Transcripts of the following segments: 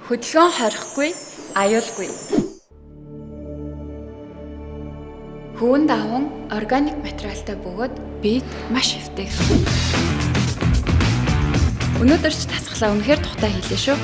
Хөдөлгөөн хорихгүй, аюулгүй. Хүүн даван органик материалтай бөгөөд бид маш эвтэй. Өнөөдөр ч тасглаа үнэхээр тухтай хэлээ шүү.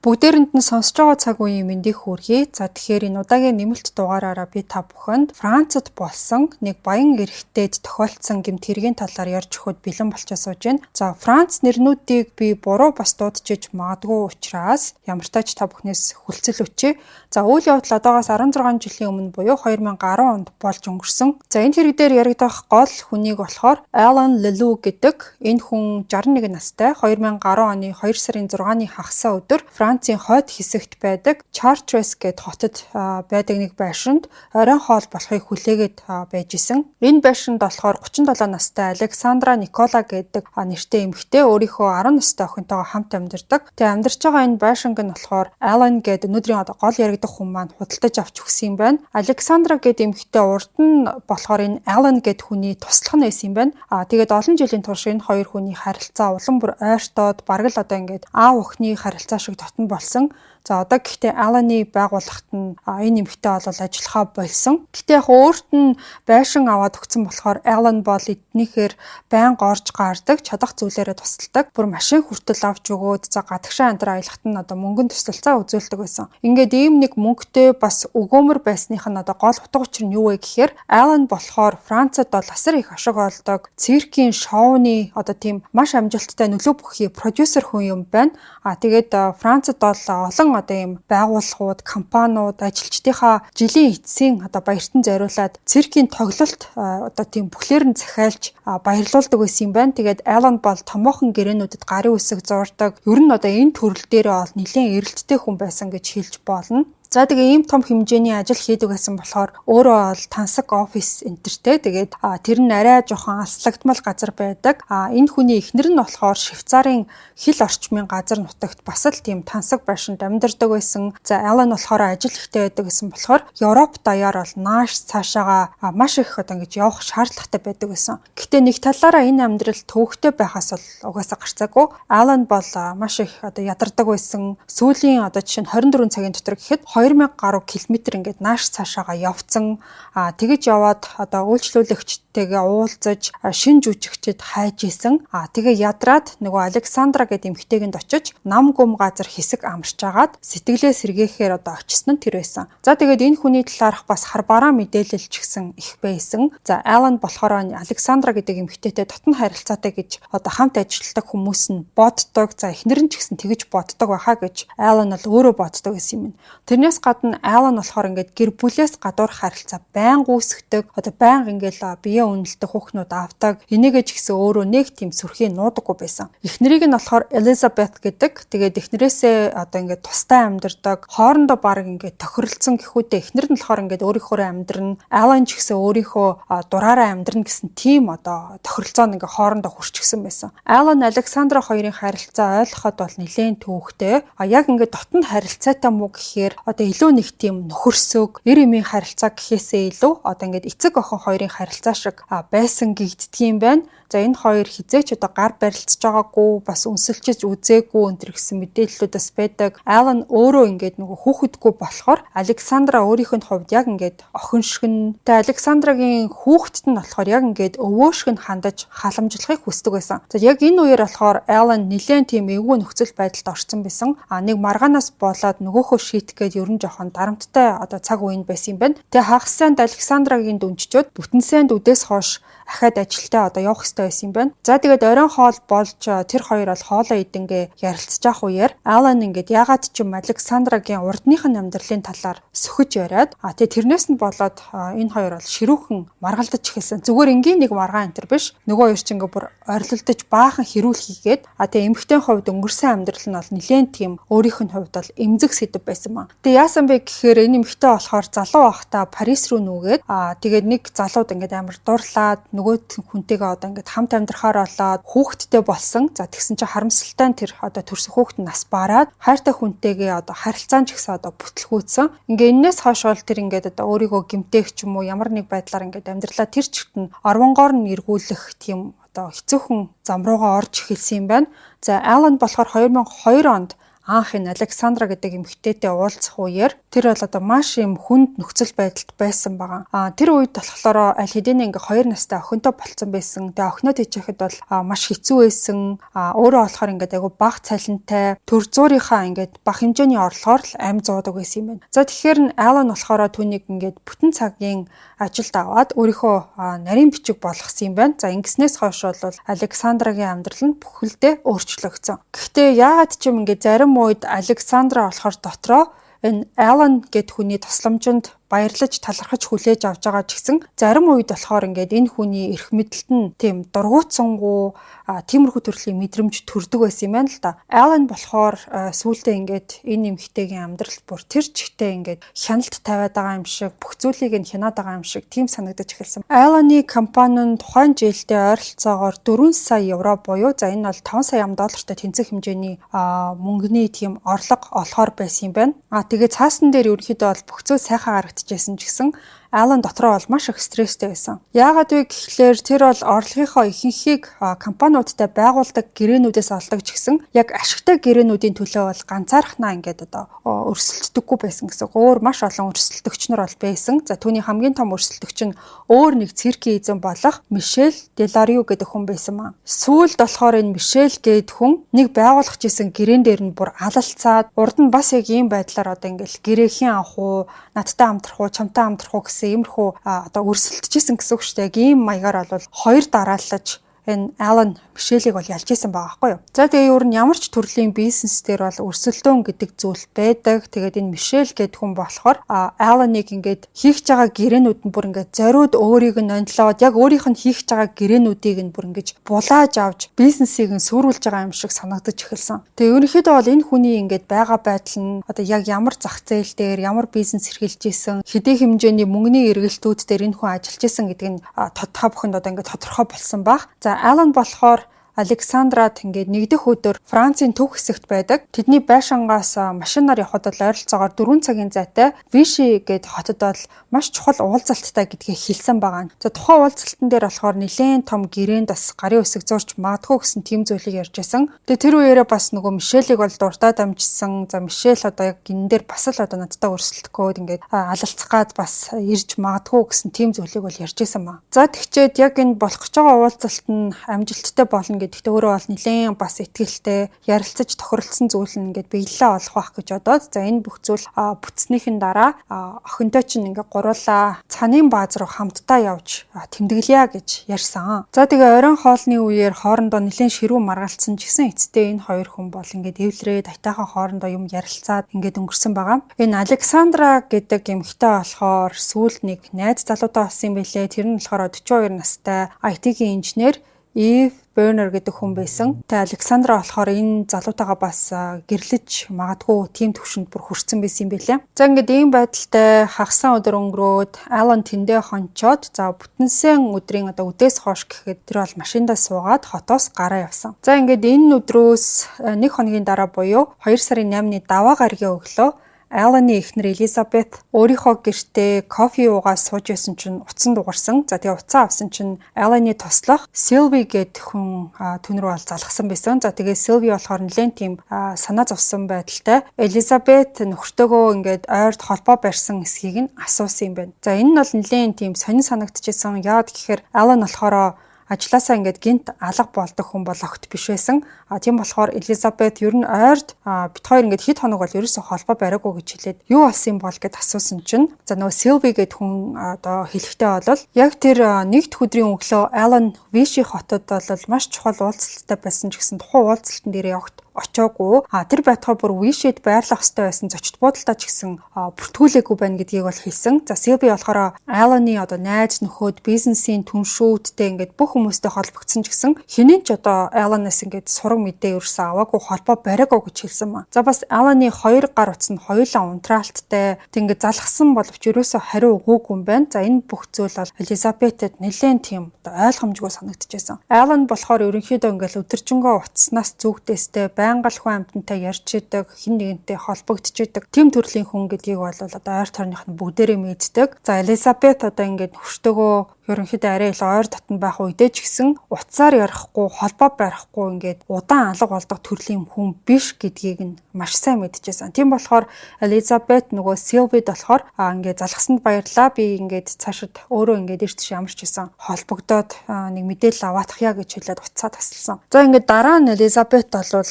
Бүгдээрэнд нь сонсож байгаа цаг үеийн мэндийг хүргэе. За тэгэхээр энэ удаагийн нэмэлт дугаараараа би та бүхэнд Францад болсон нэг баян эрэгтэйд тохиолдсон гэмт хэргийн талаар ярьж өгөхөд бэлэн болчихсон сууж байна. За Франц нэрнүүдийг би буруу бас дуудчихж магадгүй учраас ямар ч тач та бүхнээс хүлцэл өчье. За үйл явдал одоогоос 16 жилийн өмнө буюу 2010 онд болж өнгөрсөн. За энэ хэрэг дээр яригдах гол хүнийг болохоор Алан Лелу гэдэг энэ хүн 61 настай 2010 оны 2 сарын 6-ны хагасаа өдөр Францын хойд хэсэгт байдаг Chartres гэдэг хотод байдаг нэг байшинд оройн хоол болохыг хүлээгээд байж исэн. Энэ байшинд болохоор 37 настай Александра Никола гэдэг нэртэй эмэгтэй өөрийнхөө 10 настай охинтойгоо хамт амьдардаг. Тэгээ амьдарч байгаа энэ байшинг нь болохоор Алан гэдэг өнөөдрийн гол яригдах хүн маань худалдаж авч өгсөн юм байна. Александра гэдэг эмэгтэй урд нь болохоор энэ Алан гэдэг хүний туслах нь байсан юм байна. Тэгээд олон жилийн турш энэ хоёр хүний харилцаа улам бүр ойртоод бараг л одоо ингээд аав охины харилцаа шиг дотн болсон. За одоо гэхдээ Аланы байгууллагт нь энэ эмэгтэй бол ажиллахаа болсон. Гэхдээ яг өөрт нь байшин аваад өгсөн болохоор Алан бол эднийхээр байнга орж гардаг, чадах зүйлээрээ тусалдаг. Бүр машин хүртэл авч өгөөд за гадагшаа антраа аялахт нь одоо мөнгөнд тусалцаа үзүүлдэг байсан. Ингээд ийм нэг мөнгөтэй бас өгөөмөр байсных нь одоо гол утга учир нь юу вэ гэхээр Алан болохоор Францад бол асар их ашиг олдог циркийн шоуны одоо тийм маш амжилттай нөлөө бүхий продюсер хүн юм байна. Тэгээд Францад бол олон одоо ийм байгууллагууд, компаниуд ажилчдынхаа жилийн эцсийн одоо баяртан зориулаад циркийн тоглолт одоо тийм бүхлээр нь захиалж баярлуулдаг байсан юм байна. Тэгээд Алан бол томоохон гэрээнүүдэд гарын үсэг зурдаг. Ер нь одоо энэ төрөл дээрээ бол нэлээд эрэлттэй хүн байсан гэж хэлж болно. За тэгээ ийм том хэмжээний ажил хийдэг байсан болохоор өөрөө бол тансаг офис энтертэй. Тэгээд тэр нь арай жоохон аслагдмал газар байдаг. Энэ хүний эхнэр нь болохоор Швейцарын хил орчмын газар нутагт бас л тийм тансаг байшинд амьдардаг байсан. За Алан болохоор ажил ихтэй байдаг гэсэн болохоор Европ даяар бол нааш цаашаага маш их одоо ингэж явах шаардлагатай байдаг байсан. Гэхдээ нэг талаараа энэ амьдрал төвөгтэй байхаас бол угаасаа гарцаагүй. Алан бол маш их одоо ядардаг байсан. Сүүлийн одоо жишээ нь 24 цагийн дотор гэхэд 2000 гаруй километр ингээд нааш цаашаага явцсан. Тэгэж яваад одоо үйлчлүүлэгчтэйгээ уулзаж шин жүжигчд хайж исэн. Тэгээ ядраад нөгөө Александра гэдэг эмэгтэйгэнд очиж нам гүм газар хэсэг амарч агаад сэтгэлээ сэргээхээр одоо очисон нь тэр байсан. За тэгээд энэ хүний талаарх бас хар бараа мэдээлэл ч гэсэн их байсан. За Алан болохоор Александра гэдэг эмэгтэйтэй дотн харилцаатай гэж одоо хамт ажилладаг хүмүүс нь боддог. За эхнэр нь ч гэсэн тэгэж боддог байхаа гэж Алан бол өөрөө боддог гэсэн юм. Тэрнээс гадна Алан болохоор ингээд гэр бүлээс гадуур харилцаа байнга үүсгдэг. Одоо байнга ингээл бие үнэлдэг хүүхнүүд авдаг. Энийгээ ч гэсэн өөрөө нэг тийм сүрхий нуудаггүй байсан. Эхнэрийг нь болохоор Элизабет гэдэг. Тэгээд эхнэрээсээ одоо ингээд тустай амьдардаг. Хоорондоо баг ингээд тохиролцсон гэхүүдээ эхнэр нь болохоор ингээд өөрийнхөө амьдрын Алан ч гэсэн өөрийнхөө дураараа амьдрын гэсэн тийм одоо тохиролцоонд ингээд хоорондоо хүрчихсэн байсан. Алан Александра хоёрын харилцаа ойлгоход бол нэлээд төвөгтэй. Яг ингээд дотн харилцаатай муу гэхээр одоо илүү нэг тийм нөхөрсөг, эр эмийн харилцаа гэхээсээ илүү одоо ингээд эцэг охин хоёрын харилцаа шиг байсан гэгддэг юм байна. За энэ хоёр хизээч одоо гар барилцж байгаагүй, бас өнсөлчөж үзээгүй өнтер гэсэн мэдээллүүдээс байдаг. Алан өөрөө ингээд нөгөө хүүхэдгүй болохоор Александра өөрийнх нь хувьд яг ингээд охин шиг нь. Тэгээ Александрагийн хүүхэдт нь болохоор яг ингээд өвөө шиг нь хандаж халамжлахыг хүсдэг байсан. За яг энэ үеэр болохоор Алан нэлээд тийм эвгүй нөхцөл байдалд орсон байсан. Нэг маргаанаас болоод нөгөөхөө шийтгэхэд ер нь жоохон дарамттай одоо цаг үеийн байсан юм байна. Тэгээ хагас сайнд Александрагийн дүнччүүд бүтэн сайнд үдээс хойш ахаад ажилдаа одоо явах хэрэгтэй байсан юм байна. За тэгээд оройн хоол болж тэр хоёр бол хоолоо идэнгээ ярилцж авах үеэр Алан ингээд ягаад ч юм Александрагийн урдных нь амьдралын талаар сөхөж яриад тэгээд тэрнээс нь болоод энэ хоёр бол ширүүхэн маргалдаж эхэлсэн. Зүгээр энгийн нэг маргаан энэ төр биш. Нөгөө хоёр ч ингээд бүр орилдож баахан хэрүүл хийгээд тэгээд эмэгтэй хувьд өнгөрсөн амьдрал нь бол нэлээд тийм өөрийнх нь хувьд бол эмзэг сэдв байсан маа. Тэгээд яасан бэ гэхээр энэ эмэгтэй болохоор залуу байхдаа Парис руу нүгээд тэгээд нэг залууд ингээд амар дурлаад нөгөө хүнтэйгээ одоо ингээд хамт амьдрахаар болоод хүүхэдтэй болсон. За тэгсэн чинь харамсалтай нь тэр одоо төрсөн хүүхэд нас бараад хайртай хүнтэйгээ одоо харилцаан ч гэсэн одоо бүтлгүүцсэн. Ингээ энэс хойш бол тэр ингээд одоо өөрийгөө гэмтээх ч юм уу ямар нэг байдлаар ингээд амьдралаа тэр чигт нь орвонгоор нь эргүүлэх тийм одоо хэцүүхэн зам руугаа орж эхэлсэн юм байна. За Алан болохоор 2002 онд анх энэ Александра гэдэг эмэгтэйтэй уулзах үеэр тэр бол одоо маш юм хүнд нөхцөл байдалд байсан байгаа. Тэр үед болохоор аль хэдийн ингээ 2 настай охинтой болцсон байсан. Тэгээ охиноо тийчэхэд бол маш хэцүү байсан. Өөрөө болохоор ингээд айгу бага цалинтай төр зуурынхаа ингээд бага хэмжээний орлогоор л амь зуудаг байсан юм байна. За тэгэхээр нь Алан болохоор түүнийг ингээд бүтэн цагийн ажилд аваад өөрийнхөө нарийн бичиг болгосон юм байна. За ингэснээс хойш бол Александрагийн амьдрал нь бүхэлдээ өөрчлөгдсөн. Гэхдээ яагаад ч юм ингээд зарим үед Александра болохоор дотроо энэ Алан гэд хүний тусламжинд баярлаж талархаж хүлээж авч байгаа ч гэсэн зарим үед болохоор ингээд энэ хүний эрх мэдэлт нь тийм дургуутсангуу тиймэрхүү төрлийн мэдрэмж төрдөг байсан юм байна л да. Алан болохоор сүүлдээ ингээд энэ эмэгтэйгийн амьдрал бүр тэр чигтээ ингээд хяналт тавиад байгаа юм шиг бүх зүйлийг нь хянаад байгаа юм шиг тийм санагдаж эхэлсэн. Аланы компани нь тухайн жилдээ ойролцоогоор 4 сая евро буюу за энэ бол 5 сая $5 тэнцэх хэмжээний мөнгөний тийм орлого олохоор байсан юм байна. Тэгээ цаасан дээр ерөнхийдөө бол бүх зүйл сайхан харагдчихсэн ч гэсэн Алан дотроо бол маш их стресстэй байсан. Яагаад вэ гэхлээр тэр бол орлогынхоо ихэнхийг компаниудтай байгуулдаг гэрээнүүдээс олдог ч гэсэн яг ашигтай гэрээнүүдийн төлөө бол ганцаархнаа ингээд одоо өрсөлддөггүй байсан гэсэн. Өөр маш олон өрсөлдөгч нар бол байсан. За түүний хамгийн том өрсөлдөгч нь өөр нэг циркийн эзэн болох Мишель Деларио гэдэг хүн байсан маа. Сүүлд болохоор энэ Мишель гэдэг хүн нэг байгуулах гэсэн гэрээн дээр нь бүр алалцаад урд нь бас яг ийм байдлаар одоо ингээд гэрээхийн авах уу, надтай амтрах уу, чамтай амтрах уу иймэрхүү одоо өрсөлдөжсэн гэсэн үг шүү дээ. Яг ийм маягаар бол хоёр дарааллаж энэ Алан Мишелийг бол ялж исэн байгаа байхгүй юу. За тэгээ өөр нь ямар ч төрлийн бизнес дээр бол өрсөлдөөн гэдэг зүйл байдаг. Тэгээд энэ Мишель гэдэг хүн болохоор Аланыг ингээд хийх байгаа гэрээнүүд нь бүр ингээд зориуд өөрийг нь ондлоод яг өөрийнх нь хийх байгаа гэрээнүүдийг нь бүр ингээд булааж авч бизнесийг нь сүрүүлж байгаа юм шиг санагдаж эхэлсэн. Тэгээ ерөнхийдөө бол энэ хүний ингээд байгаа байдал нь одоо яг ямар зах зээл дээр ямар бизнес эрхэлж исэн, хэдийн хэмжээний мөнгөний эргэлтүүд дээр энэ хүн ажиллаж исэн гэдэг нь тодтоо бүхэнд одоо ингээд тодорхой болсон баг. За Алан болохоор Александрад ингээд нэгдэх өдөр Францын төв хэсэгт байдаг. Тэдний байшингаас машинаар явхад бол ойролцоогоор 4 цагийн зайтай Виши гэдэг хотод бол маш чухал уулзалттай гэдгийг хэлсэн байгаа. За тухайн уулзалтан дээр болохоор нэлээд том гэрээнд бас гарын үсэг зурч магадгүй гэсэн тийм зүйлийг ярьж байсан. Тэгээ тэр үеэрээ бас нөгөө Мишелийг бол дуртаад амжсан. За Мишель одоо яг энэ дээр бас л одоо надтай өрсөлдөхгүйд ингээд алалцах гад бас ирж магадгүй гэсэн тийм зүйлийг бол ярьж байсан ба. За тэгчээд яг энэ болох гэж байгаа уулзалт нь амжилттай болно гэхдээ өөрөө бол нэлээд бас ихтгэлтэй ярилцаж тохиролцсон зүйл нь ингээд биелэлээ олох байх гэж бодоод за энэ бүх зүйл бүтснийхэн дараа охинтой чинь ингээд гуруулаа цанын бааз руу хамтдаа явж тэмдэглэе гэж ярьсан. За тэгээ оройн хоолны үеэр хоорондоо нэлээд ширүү маргалцсан ч гэсэн эцэстээ энэ хоёр хүн бол ингээд эвлэрээд айтайхан хоорондоо юм ярилцаад ингээд өнгөрсөн байгаа. Энэ Александра гэдэг эмэгтэй болохоор сүүлд нэг найз залуутай болсон юм билээ. Тэр нь болохоор 42 настай IT-ийн инженер Ив Бернер гэдэг хүн байсан. Тэгээ Александра болохоор энэ залуутайгаа бас гэрлэж магадгүй тийм төвшөнд бүр хүрсэн байсан юм билээ. За ингээд ийм байдалтай хагасан өдөр өнгөрөөд Алан тэндээ хончоод за бүтэнсэн өдрийн одоо үдээс хойш гэхэд тэр бол машиндаа суугаад хотоос гараа явсан. За ингээд энэ өдрөөс 1 хоногийн дараа буюу 2 сарын 8-ны даваа гарагийн өглөө Аланы эхнэр Элизабет өөрийнхөө гэртээ кофе уугаад сууж байсан чинь утсан дугарсан. За тэгээ утсаа авсан чинь Аланы туслах Силви гэдэг хүн түн рүү ал залгсан байсан. За тэгээ Силви болохоор нэлээд тийм санаа зовсон байдалтай Элизабет нөхөртөөгөө ингээд ойрд холбоо барьсан эсхийг нь асуусан юм байна. За энэ нь бол нэлээд тийм сонин санагдчихсан. Яагаад гэхээр Алан болохоор ажлаасаа ингээд гинт алга болдог хүн бол огт биш байсан. Тийм болохоор Элизабет ер нь ойрд бит хоёр ингээд хэд хоног бол ерөөсөө холбоо бариагүй гэж хэлээд юу болсон бол гэд асуусан чинь за нөгөө Силви гэд хүн одоо хэлэхдээ бол яг тэр нэгд өдрийн өглөө Алан Виши хотод бол маш чухал уулзалттай байсан ч гэсэн тухайн уулзалтан дээр огт очоогүй. Тэр байтугай бүр Вишэд байрлах хэрэгтэй байсан зочд буудалтай ч гэсэн бүртгүүлээгүй байна гэдгийг бол хэлсэн. За Силви болохоор Аланы одоо найз нөхөд бизнесийн түншүүдтэй ингээд бүх хүмүүстэй холбогдсон ч гэсэн хинэн ч одоо Аланаас ингээд сураг мэдээ ерөөсөө аваагүй холбоо бариагүй гэж хэлсэн маа. За бас Аланы хоёр гар утас нь хоёулаа унтраалттай тэг ингээд залхсан боловч ерөөсөө хариу өгөөгүй юм байна. За энэ бүх зүйл бол Элизабетэд нэлээд тийм одоо ойлгомжгүй санагдчихсан. Алан болохоор ерөнхийдөө ингээд өдөржингөө утаснаас зүгтээстэй байнга л хүн амьтантай ярьж идэг, хин нэгэнтэй холбогдож идэг. Тим төрлийн хүн гэдгийг бол одоо ойр тойрных нь бүгдээрээ мэддэг. За Элизабет одоо ингээд нөхөртөөгөө ерөнхийдөө арай илүү ойр дотн байх үедээ ч гэсэн утсаар ярихгүй, холбоо барихгүй ингээд удаан алга болдог төрлийн хүн биш гэдгийг нь маш сайн мэдчихсэн. Тийм болохоор Элизабет нөгөө Сильвид болохоор ингээд залгасанд баярлаа. Би ингээд цаашид өөрөө ингээд ирж ямарч исэн холбогдоод нэг мэдээлэл аваатахъя гэж хэлээд утсаа тасалсан. За ингээд дараа нь Элизабет бол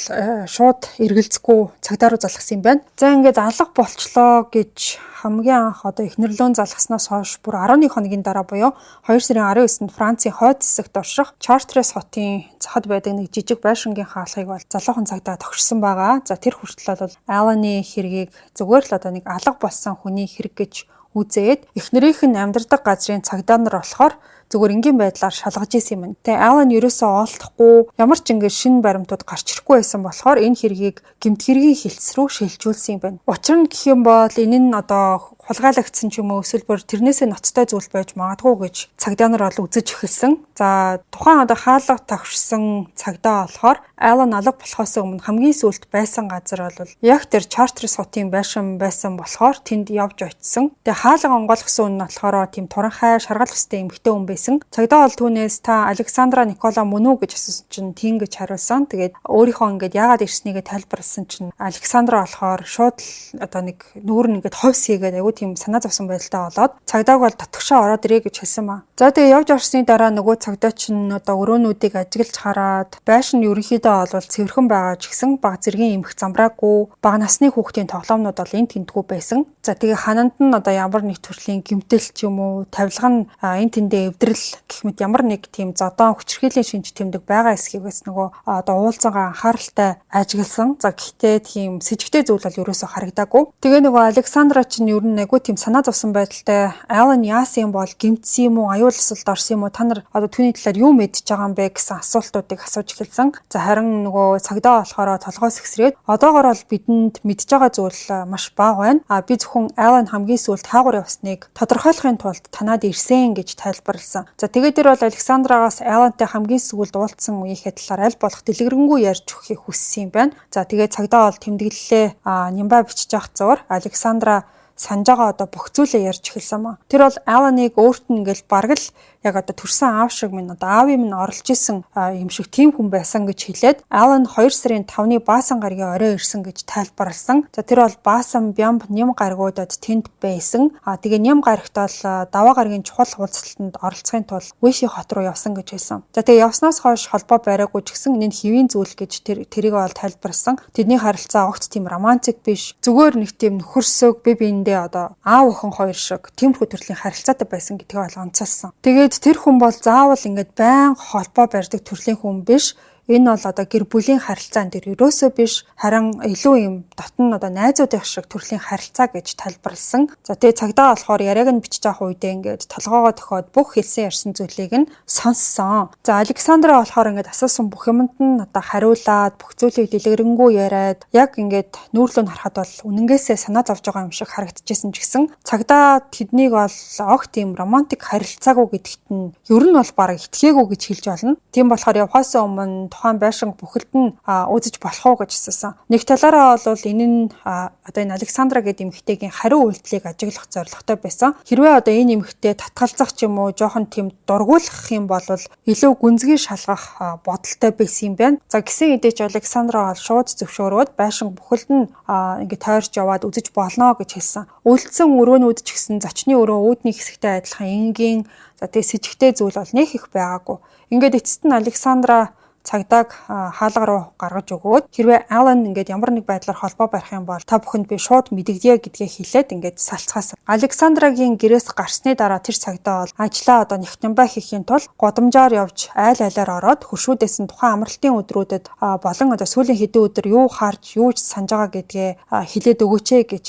шууд эргэлзэхгүй цагдаа руу залгасан юм байна. За ингээд алга болчлоо гэж хамгийн анх одоо эхнэрлөөн залгаснаас хойш бүр 11 хоногийн дараа буюу 2 сарын 19-нд Францын хойд хэсэгт орших Chartres хотын захад байдаг нэг жижиг байшингийн хаалхыг бол залуухан цагдаа тогшсон байгаа. За тэр хүртэл бол Аланы хэргийг зүгээр л одоо нэг алга болсон хүний хэрэг гэж үзээд эхнэрийнх нь амьдардаг газрын цагдаа нар болохоор зүгээр энгийн байдлаар шалгаж исэн юм байна. Тэгээ Алан ерөөсөө олдохгүй ямар ч ингэ шинэ баримтууд гарч ирэхгүй байсан болохоор энэ хэргийг гэмт хэргийн хилцс рүү шилжүүлсэн юм байна. Учир нь гэх юм бол энэ нь одоо хулгайлагдсан ч юм уу эсвэл бүр тэрнээсээ ноцтой зүйл байж магадгүй гэж цагдаа нар бол үзэж эхэлсэн. За тухайн одоо хаалга тогшсон цагдаа болохоор Алан алга болохоос өмнө хамгийн сүүлд байсан газар бол яг тэр Chartres хотын байшин байсан болохоор тэнд явж очисон. Тэгээ хаалга онгойлгосон хүн нь болохоор тийм туранхай шаргал хөстэй эмэгтэй хүн байсан. Цагдаа бол түүнээс та Александра Никола мөн үү гэж асуусан чинь тийм гэж хариулсан. Тэгээд өөрийнхөө ингээд яагаад ирснийгээ тайлбарласан чинь Александра болохоор шууд л одоо нэг нүүр нь ингээд ховс хийгээд айгүй тийм санаа зовсон байдалтай болоод цагдааг бол татгшаа ороод ирээ гэж хэлсэн маа. За тэгээ явж орсны дараа нөгөө цагдаа чинь одоо өрөөнүүдийг ажиглаж хараад байшин ерөнхийдөө бол цэвэрхэн байгаа ч гэсэн баг зэргийн эмх замбраагүй бага насны хүүхдийн тоглоомнууд бол энд тентгүй байсан. За тэгээ хананд нь одоо ямар нэг төрлийн гэмтэл ч юм уу тавилга нь энд тэндээ эвдрэл гэх мэт ямар нэг тийм зодон хүчирхийллийн шинж тэмдэг байгаа эсхийгээс нөгөө одоо уулзангаа анхааралтай ажигласан. За гэхдээ тийм сэжигтэй зүйл бол ерөөсөө харагдаагүй. Тэгээ нөгөө Александра чинь ер нь айгүй тийм санаа зовсон байдалтай Алан яасан бол гэмтсэн юм уу аюулсалд орсон юм уу та нар одоо түүний талаар юу мэдж байгаа юм бэ гэсэн асуултуудыг асууж эхэлсэн. За харин нөгөө цагдаа болохоор толгоос ихсрээд одоогоор бол бидэнд мэдж байгаа зүйл маш бага байна. Би зөвхөн Алан хамгийн сүүлд хаагур явсныг тодорхойлохын тулд танаад ирсэн гэж тайлбарласан. За тэгээд тэр бол Александрагаас Алантай хамгийн сүүлд уулзсан үеийнхээ талаар аль болох дэлгэрэнгүй ярьж өгөхийг хүссэн юм байна. За тэгээд цагдаа бол тэмдэглэлээ нямбаа бичиж явах зуур Александра санаж байгаа одоо бүх зүйлээ ярьж эхэлсэн маа. Тэр бол Аланыг өөрт нь ингээл бараг л яг одоо төрсэн аав шиг минь одоо аавын минь орлож исэн юм шиг тийм хүн байсан гэж хэлээд Алан 2 сарын 5-ны Баасан гаргийн орой ирсэн гэж тайлбарласан. За тэр бол Баасан Бямб нэм гаргуудад тэнд байсан. Тэгээ нэм гарагт бол даваа гаргийн чухал хуулцлалтанд оролцохын тулд Виши хот руу явсан гэж хэлсэн. За тэгээ явснаас хойш холбоо бариагүй ч гэсэн энэ нь хэвийн зүйл гэж тэрийг бол тайлбарласан. Тэдний харилцаа огт тийм романтик биш. Зүгээр нэг тийм нөхөрсөг бие биендээ одоо аав охин хоёр шиг тиймэрхүү төрлийн харилцаатай байсан гэдгийг бол онцолсон. Тэгээд тэр хүн бол заавал ингээд байнга холбоо барьдаг төрлийн хүн биш. Энэ бол одоо гэр бүлийн харилцаан дээр ерөөсөө биш харин илүү юм дотн одоо найзуудын шиг төрлийн харилцаа гэж тайлбарлсан. За тэгээ цагдаа болохоор яриаг нь бичиж авах үедээ ингээд толгоогоо тохиод бүх хэлсэн ярьсан зүйлийг нь сонссон. За Александра болохоор ингээд асуусан бүх юмд нь одоо хариулаад бүх зүйлийг дэлгэрэнгүй яриад яг ингээд нүүрлөө харахад бол үнэнгээсээ санаа зовж байгаа юм шиг харагдчихсэн ч гэсэн цагдаа тэднийг бол огт тийм романтик харилцаагүй гэдэгт нь ер нь бол бараг итгээгүй гэж хэлж болно. Тийм болохоор явхаас өмнө тухайн байшин бүхэлд нь үзэж болох уу гэж асуусан. Нэг талаараа бол энэ нь одоо энэ Александра гэдэг эмэгтэйгийн хариу үйлдэлийг ажиглах зорилготой байсан. Хэрвээ одоо энэ эмэгтэй татгалзах ч юм уу жоохон тийм дургуулах юм бол илүү гүнзгий шалгах бодолтой байсан юм байна. За гисэн хэдий ч Александра бол шууд зөвшөөрөөд байшин бүхэлд нь ингээд тойрч яваад үзэж болно гэж хэлсэн. Үлдсэн өрөөнүүд ч гэсэн зочны өрөө үүдний хэсэгтэй адилхан энгийн за тэгээ сэжигтэй зүйл бол нэх их байгаагүй. Ингээд эцэст нь Александра цагдааг хаалга руу гаргаж өгөөд хэрвээ Алан ингээд ямар нэг байдлаар холбоо барих юм бол та бүхэнд би шууд мэдэгдэе гэдгээ хэлээд ингээд салцгаасан. Александрагийн гэрээс гарсны дараа тэр цагдаа бол ажлаа одоо нэгтнбай хийхийн тулд годамжаар явж айл айлаар ороод хөршүүдээс нь тухайн амралтын өдрүүдэд болон одоо сүүлийн хэдэн өдөр юу харж юу санаж байгаа гэдгээ хэлээд өгөөч гэж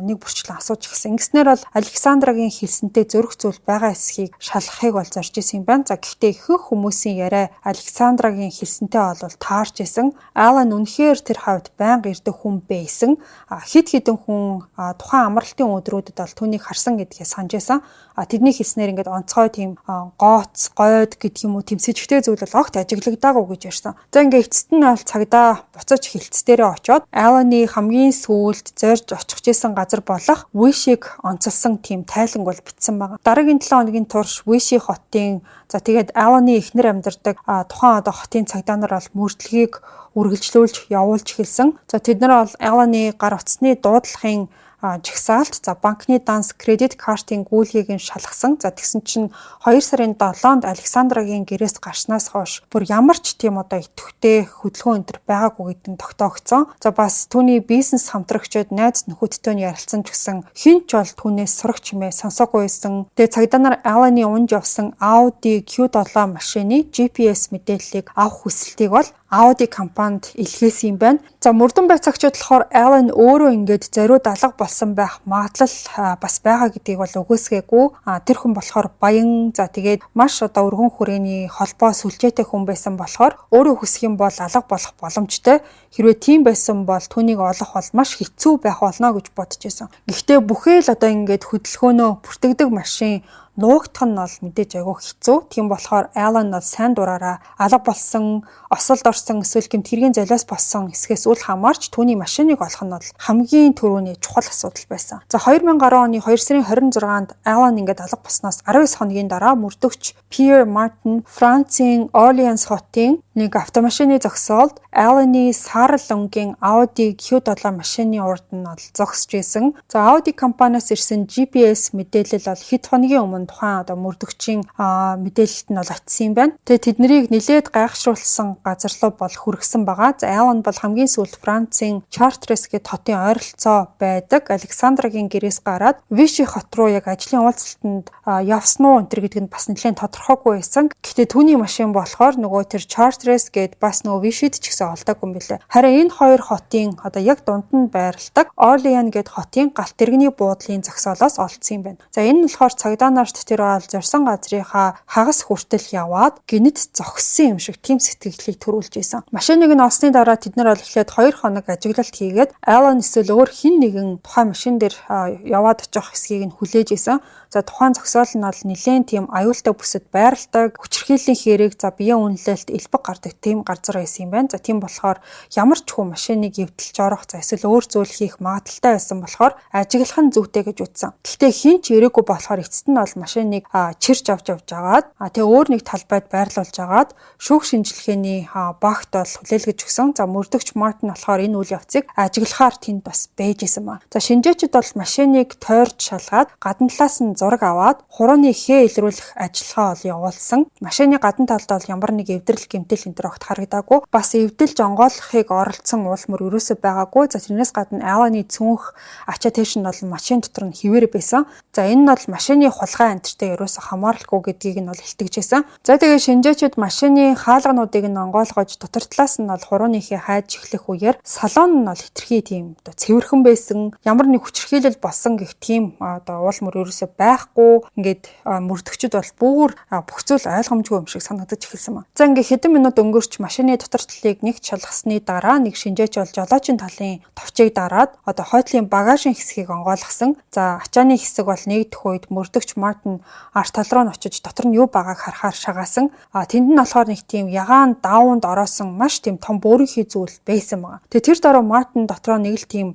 нэг бүрчлэн асууж гисэн. Ингэснээр бол Александрагийн хэлсэнтэй зөрөх зүйл байгаа эсхийг шалгахыг бол зорж исэн юм байна. За гэхдээ ихэнх хүмүүсийн яриа Александрагийн хэлсэнтэй бол таарч исэн. Алан үнэхээр тэр хавьд байнга ирдэг хүн байсан. Хид хідэн хүн тухайн амралтын өдрүүдэд бол түүнийг харсан гэдгээ санаж байсан. Тэдний хэлснээр ингээд онцгой тийм gooц, гойд гэдэг юм уу тэмцэжтэй зүйл бол огт ажиглагдаагүй гэж ярьсан. За ингээд эцэст нь бол цагдаа буцаж хилцдэрээ очоод Аланы хамгийн сүүлд зорж очих гэсэн газар болох Вишиг онцолсон тийм тайланг бол бичсэн байна. Дараагийн 7 хоногийн турш Виши хотын тэгээд Аланы эхнэр амьдардаг тухайн хотын цагдаа нар бол мөрдлөгийг үргэлжлүүлж явуулж эхэлсэн. Тэд нар бол Аланы гар утасны дуудлагын жагсаалт банкны данс кредит картын гүйлгийг нь шалгасан. Тэгсэн чинь 2 сарын 7-нд Александрагийн гэрээс гарснаас хойш бүр ямар ч тийм идэвхтэй хөдөлгөөн энэ байгаагүй гэдэг нь тогтоогдсон. Бас түүний бизнес хамтрагчид найз нөхөдтэй нь ярилцсан ч гэсэн хинч бол түүнээс сурах чимээ сонсоогүй байсан. Тэгээд цагдаа нар Аланы унж явсан Audi Q7 машины GPS мэдээллийг авах хүсэлтийг бол Audi компанид илгээсэн юм байна. Мөрдөн байцаагчид болохоор Алан өөрөө ингээд зориуд алга болсон байх магадлал бас байгаа гэдгийг бол үгүйсгээгүй. Тэр хүн болохоор баян тэгээд маш өргөн хүрээний холбоо сүлжээтэй хүн байсан болохоор өөрөө хүсэх юм бол алга болох боломжтой. Хэрвээ тийм байсан бол түүнийг олох бол маш хэцүү байх болно гэж бодож байсан. Гэхдээ бүхэл ингээд хөдөлгөөнөө бүртгэдэг машин нуугдах нь бол мэдээж айгүй хэцүү. Тийм болохоор Алан бол сайн дураараа алга болсон, осолд орсон, эсвэл гэмт хэргийн золиос болсон хэсгээс үл хамаарч түүний машиныг олох нь бол хамгийн түрүүний чухал асуудал байсан. 2010 оны 2 сарын 26-нд Алан ингээд алга болсноос 19 хоногийн дараа мөрдөгч Pierre Martin Францын Orléans хотын нэг автомашины зогсоолд Аланы саарал өнгийн Audi Q7 машины урд нь бол зогсож исэн. Audi компаниас ирсэн GPS мэдээлэл бол хэд хоногийн өмнө тухайн мөрдөгчийн мэдээлэлт нь бол очсон юм байна. Тэгээд тэднийг нэлээд гайхшруулсан газар руу бол хүргэсэн байгаа. Алан бол хамгийн сүүлд Францын Chartres гээд хотын ойролцоо байдаг Александрагийн гэрээс гараад Виши хот руу яг ажлын уулзалтанд явсан уу энэ гэдэг нь бас нэлээд тодорхойгүй байсан. Гэхдээ түүний машин болохоор нөгөө тэр Chartres гээд бас нөгөө Вишид ч гэсэн олдоогүй юм билээ. Харин энэ хоёр хотын яг дунд нь байрладаг Orléans гээд хотын галт тэрэгний буудлын зогсоолоос олдсон юм байна. Энэ нь болохоор цагдаа нарт тэр бол зорьсон газрынхаа хагас хүртэл яваад гинэд зогссон юм шиг тийм сэтгэлдлийг төрүүлж исэн. Машиныг нь олсны дараа тэд нар бол эхлээд 2 хоног ажиглалт хийгээд Алан эсвэл өөр хэн нэгэн тухайн машин дээр яваад очих хэсгийг нь хүлээж исэн. Тухайн зогсоол нь бол нэлээд тийм аюултай бүсэд байрладаг, хүчирхийллийн хэрэг, биеийн үнэлэлт элбэг гардаг тийм газар байсан юм байна. Тийм болохоор ямар ч хүн машиныг эвдэлж орох, эсвэл өөр зүйл хийх магадaltaй байсан болохоор ажиглах нь зүйтэй гэж үзсэн. Гэхдээ хин ч ирээгүй болохоор эцэст нь бол машиныг чирч авч явж агаад тэгээ өөр нэг талбайд байрлуулж агаад шүүх шинжилгээний багт бол хүлээлгэж өгсөн. Мөрдөгч Мартин болохоор энэ үйл явцыг ажиглахаар тэнд бас байж исэн ба. Шинжээчид бол машиныг тойрч шалгаад гадна талаас нь зураг аваад хурууны хээ илрүүлэх ажиллагаа бол явуулсан. Машины гадна талд бол ямар нэг эвдрэл гэмтэл энэ төр огт харагдаагүй. Бас эвдэлж онгойлгохыг оролцсон уулмөр ерөөсөө байгаагүй. Тэрнээс гадна Аланы цүнх ачаа тийш нь бол машин дотор нь хിവэр байсан. Энэ нь бол машины хулгай антартай ерөөсөө хамааралгүй гэдгийг нь бол илтгэжсэн. Тэгээ шинжээчид машины хаалгануудыг нь онгойлгож дотор талаас нь бол хурууны хээ хайж эхлэх үеэр салон нь бол хитрхи тийм цэвэрхэн байсан. Ямар нэг хүчирхийлэл болсон гэх тийм уулмөр ерөөсөө байхгүй. Ингээд мөрдөгчд бол бүр бүх зүйл ойлгомжгүй юм шиг санагдаж эхэлсэн ба. Ингээд хэдэн минут өнгөрч машины дотор талыг нэгт шалгасны дараа нэг шинжээч бол жолоочийн талын товчийг дараад хойдлын багажийн хэсгийг онгойлгосон. Ачааны хэсэг бол нэгдэх үед мөрдөгч Мартин арт тал руу нь очиж дотор нь юу байгааг харахаар шагаасан. Тэнд нь болохоор нэг тийм ягаан даавнд ороосон маш тийм том бөөрийнхий зүйл байсан байгаа. Тэр дараа Мартин дотроо нэг л тийм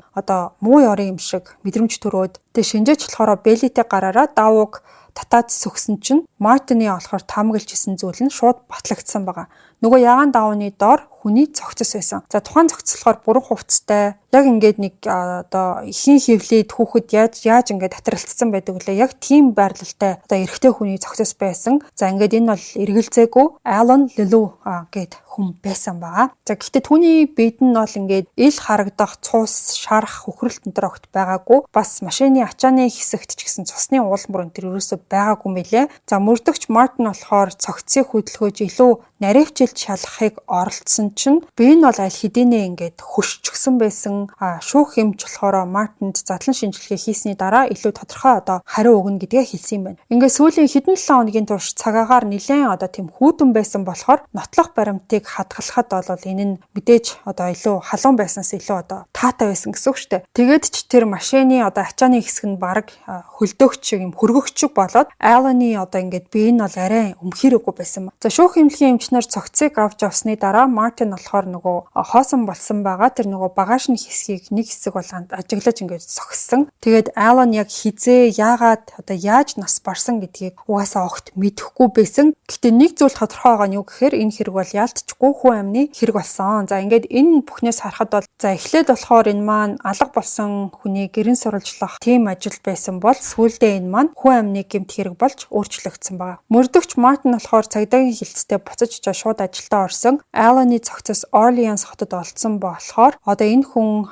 муу ёрын юм шиг мэдрэмж төрөөд шинжээч болохоор бэлитэй гараараа даавууг татаад сүгсэн чинь Мартины болохоор таамаглаж исэн зүйл нь шууд батлагдсан байгаа. Нөгөө ягаан даавны доор хүний цогцос байсан. Тухайн цогцос болохоор бүрэн хувцастай. Яг ингээд нэг ихийн хөвлөд хүүхэд яаж ингээд татралцсан байдаг үлээ. Яг тийм байрлалтай эрэгтэй хүний цогцос байсан. Ингээд энэ бол эргэлзээгүй Алан Лилу гэд хүн байсан байгаа. Гэхдээ түүний биед нь бол ингээд ил харагдах цус, шарах, хөхрөлт энэ төр огт байгаагүй. Бас машины ачааны хэсэгт ч гэсэн цусны уулмөр энэ төр ерөөсөө байгаагүй мэлээ. Мөрдөгч Мартин болохоор цогцсыг хөдөлгөөж илүү наривчил амьдралд шалгахыг оролдсон чинь би энэ бол аль хэдийнэ ингээд хөшчихсөн байсан. Шүүх эмч болохоор Мартинд задлан шинжилгээ хийсний дараа илүү тодорхой хариу өгнө гэдгээ хэлсэн юм байна. Ингээд сүүлийн хэдэн 7 хоногийн турш цагаагаар нэлээд тийм хүйтэн байсан болохоор нотлох баримтыг хадгалахад бол энэ нь мэдээж илүү халуун байснаас илүү таатай байсан гэсэн үг шүү дээ. Тэгээд ч тэр машины ачааны хэсэг нь баг хөлдөөгч юм хөргөгч болоод Алланы ингээд би энэ бол арай өмхирэггүй байсан. За шүүх эмнэлгийн эмчнэр цогцыг авч явсны дараа Мартин болохоор нөгөө хоосон болсон байгаа тэр нөгөө багажны хэсгийг нэг хэсэг бол ажиглаж ингээд согссон. Тэгээд Аллан яг хизээ яагаад яаж нас барсан гэдгийг угаасаа огт мэдэхгүй байсан. Гэхдээ нэг зүйл тодорхой байгаа нь юу гэхээр энэ хэрэг бол яалтчгүй хүн амны хэрэг болсон. За ингээд энэ бүхнээс харахад бол за эхлээд болохоор энэ маань алга болсон хүний гэрэн сурвалжлах тийм ажил байсан бол сүүлдээ энэ маань хүн амны гэмт хэрэг болж өөрчлөгдсөн байна. Мөрдөгч Мартин болохоор цагдаагийн хилцтэй буцаж шууд ажилдаа орсон. Алланы цогцос Орлеанс хотод олдсон болохоор энэ хүн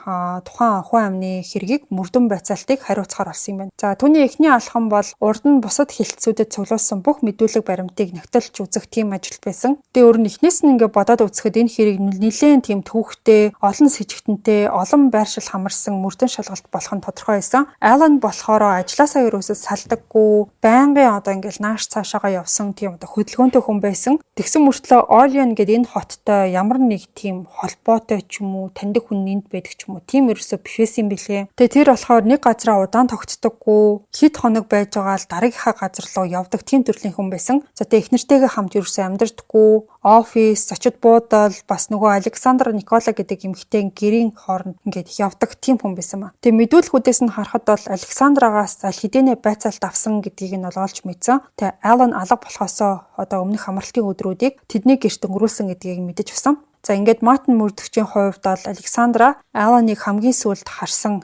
тухайн хүн амны хэргийг мөрдөн байцаалтыг хариуцахаар болсон юм байна. За түүний эхний алхам бол урд нь бусад хилцүүдэд цуглуулсан бүх мэдүүлэг баримтыг нягтлж үзэх тийм ажил байсан. Тэгээ өөр нь эхнээс нь ингээд бодоод үзэхэд энэ хэрэг нэлээд тийм төвхтэй, олон сэжигтэнтэй, олон байршил хамарсан мөрдөн шалгалт болох нь тодорхой байсан. Аллан болохоор ажилласаа ерөөсөө салдаггүй, байнгын ингээд нааш цаашаага явсан тийм хөдөлгөөнтэй хүн байсан. Тэгсэн мөртлөө Орлеан гэдэг энэ хоттой ямар нэг тийм холбоотой ч юм уу, таньдаг хүн энд байдаг ч юм уу, тийм ерөөсөө биш байсан юм билээ. Тэгээ тэр болохоор нэг газараа удаан тогтдоггүй, хэд хоног байж байгаа л дараагийнхаа газар руу явдаг тийм төрлийн хүн байсан. За тэгээ их нэртэйгээ хамт ерөөсөө амьдардаггүй, офис, зочид буудал, бас нөгөө Александр Никола гэдэг эмэгтэй гэрийн хооронд ингээд явдаг тийм хүн байсан маа. Тэгээ мэдүүлгүүдээс нь харахад бол Александрагаас аль хэдийнэ байцаалт авсан гэдгийг нь олж мэдсэн. Тэгээ Аллан алга болохоосоо өмнөх амралтын өдрүүдийг тэдний гэрт өнгөрүүлсэн гэдгийг мэдэж авсан. За ингээд Мартин мөрдөгчийн хувьд бол Александра Алланыг хамгийн сүүлд харсан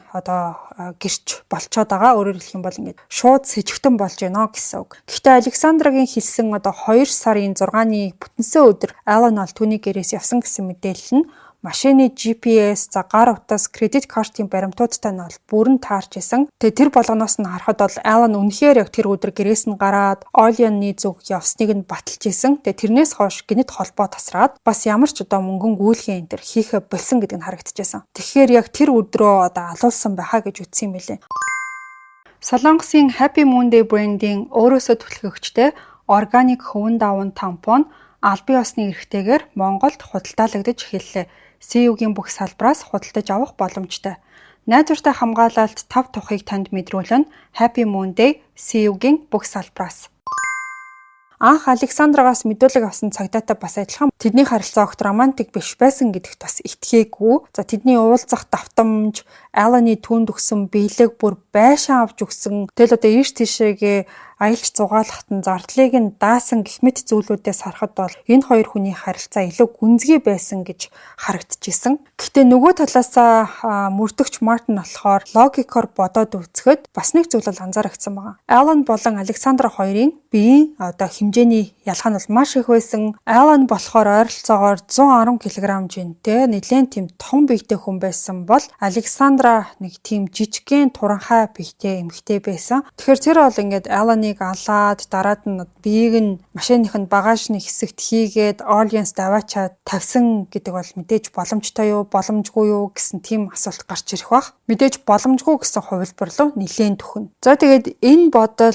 гэрч болцоод байгаа. Өөрөөр хэлэх юм бол ингээд шууд сэжигтэн болж байна гэсэн үг. Гэхдээ Александрагийн хэлсэн 2 сарын 6-ны бүтэнсээ өдөр Аллан бол түүний гэрээс явсан гэсэн мэдээлэл нь машины GPS, гар утас, кредит картын баримтуудтай нь бол бүрэн таарч исэн. Тэгээ тэр болгоноос нь харахад бол Аллан үнэхээр яг тэр өдөр гэрээс нь гараад Орлеаны зүг явсныг нь баталж исэн. Тэгээ тэрнээс хойш гинэт холбоо тасраад бас ямар ч мөнгөн гүйлгээ энэ төр хийхэ болсон гэдэг нь харагдчихсан. Тэгэхээр яг тэр өдрөө алуулсан байхаа гэж үтсэн юм билээ. Солонгосын Happy Monday брендийн өөрөөсөө түлхэгчтэй органик хөвөн даван тампон аль бие усны эрхтэйгээр Монголд худалдаалагдаж эхэллээ. CEO-гийн бүх салбараас худалдаж авах боломжтой. Найдвартай хамгаалалт 5 тухыг танд мэдрүүлэн Happy Monday CEO-гийн бүх салбараас. Анх Александрагаас мэдүүлэг авсан цагдаатай бас адилхан тэдний харилцаа огт романтик биш байсан гэдэгт бас итгээгүй. За тэдний уулзах давтамж, Алланы түүнд өгсөн биелэг бүр байшин авч өгсөн. Тэгэл ийш тийшээгээ аялж зугаалахт нь зардлыг нь даасан гэх мэт зүйлүүдээс харахад бол энэ хоёр хүний харилцаа илүү гүнзгий байсан гэж харагдчихсэн. Гэхдээ нөгөө талаасаа мөрдөгч Мартин болохоор логикоор бодоод үзэхэд бас нэг зүйл анзаарагдсан байна. Аллан болон Александра хоёрын биеийн хэмжээний ялгаа нь бол маш их байсан. Аллан болохоор ойролцоогоор 110 кг жинтэй нэлээд тийм том биетэй хүн байсан бол Александра нэг тийм жижигхэн туранхай биетэй эмэгтэй байсан. Тэгэхээр тэр бол ингээд Алланыг алаад дараад нь биеийг нь машиныхын багажны хэсэгт хийгээд Орлеанс даваачаад тавьсан гэдэг бол мэдээж боломжтой юу, боломжгүй юу гэсэн тийм асуулт гарч ирэх бах. Мэдээж боломжгүй гэсэн хувилбар руу нэлээд төхнө. За тэгээд энэ бодол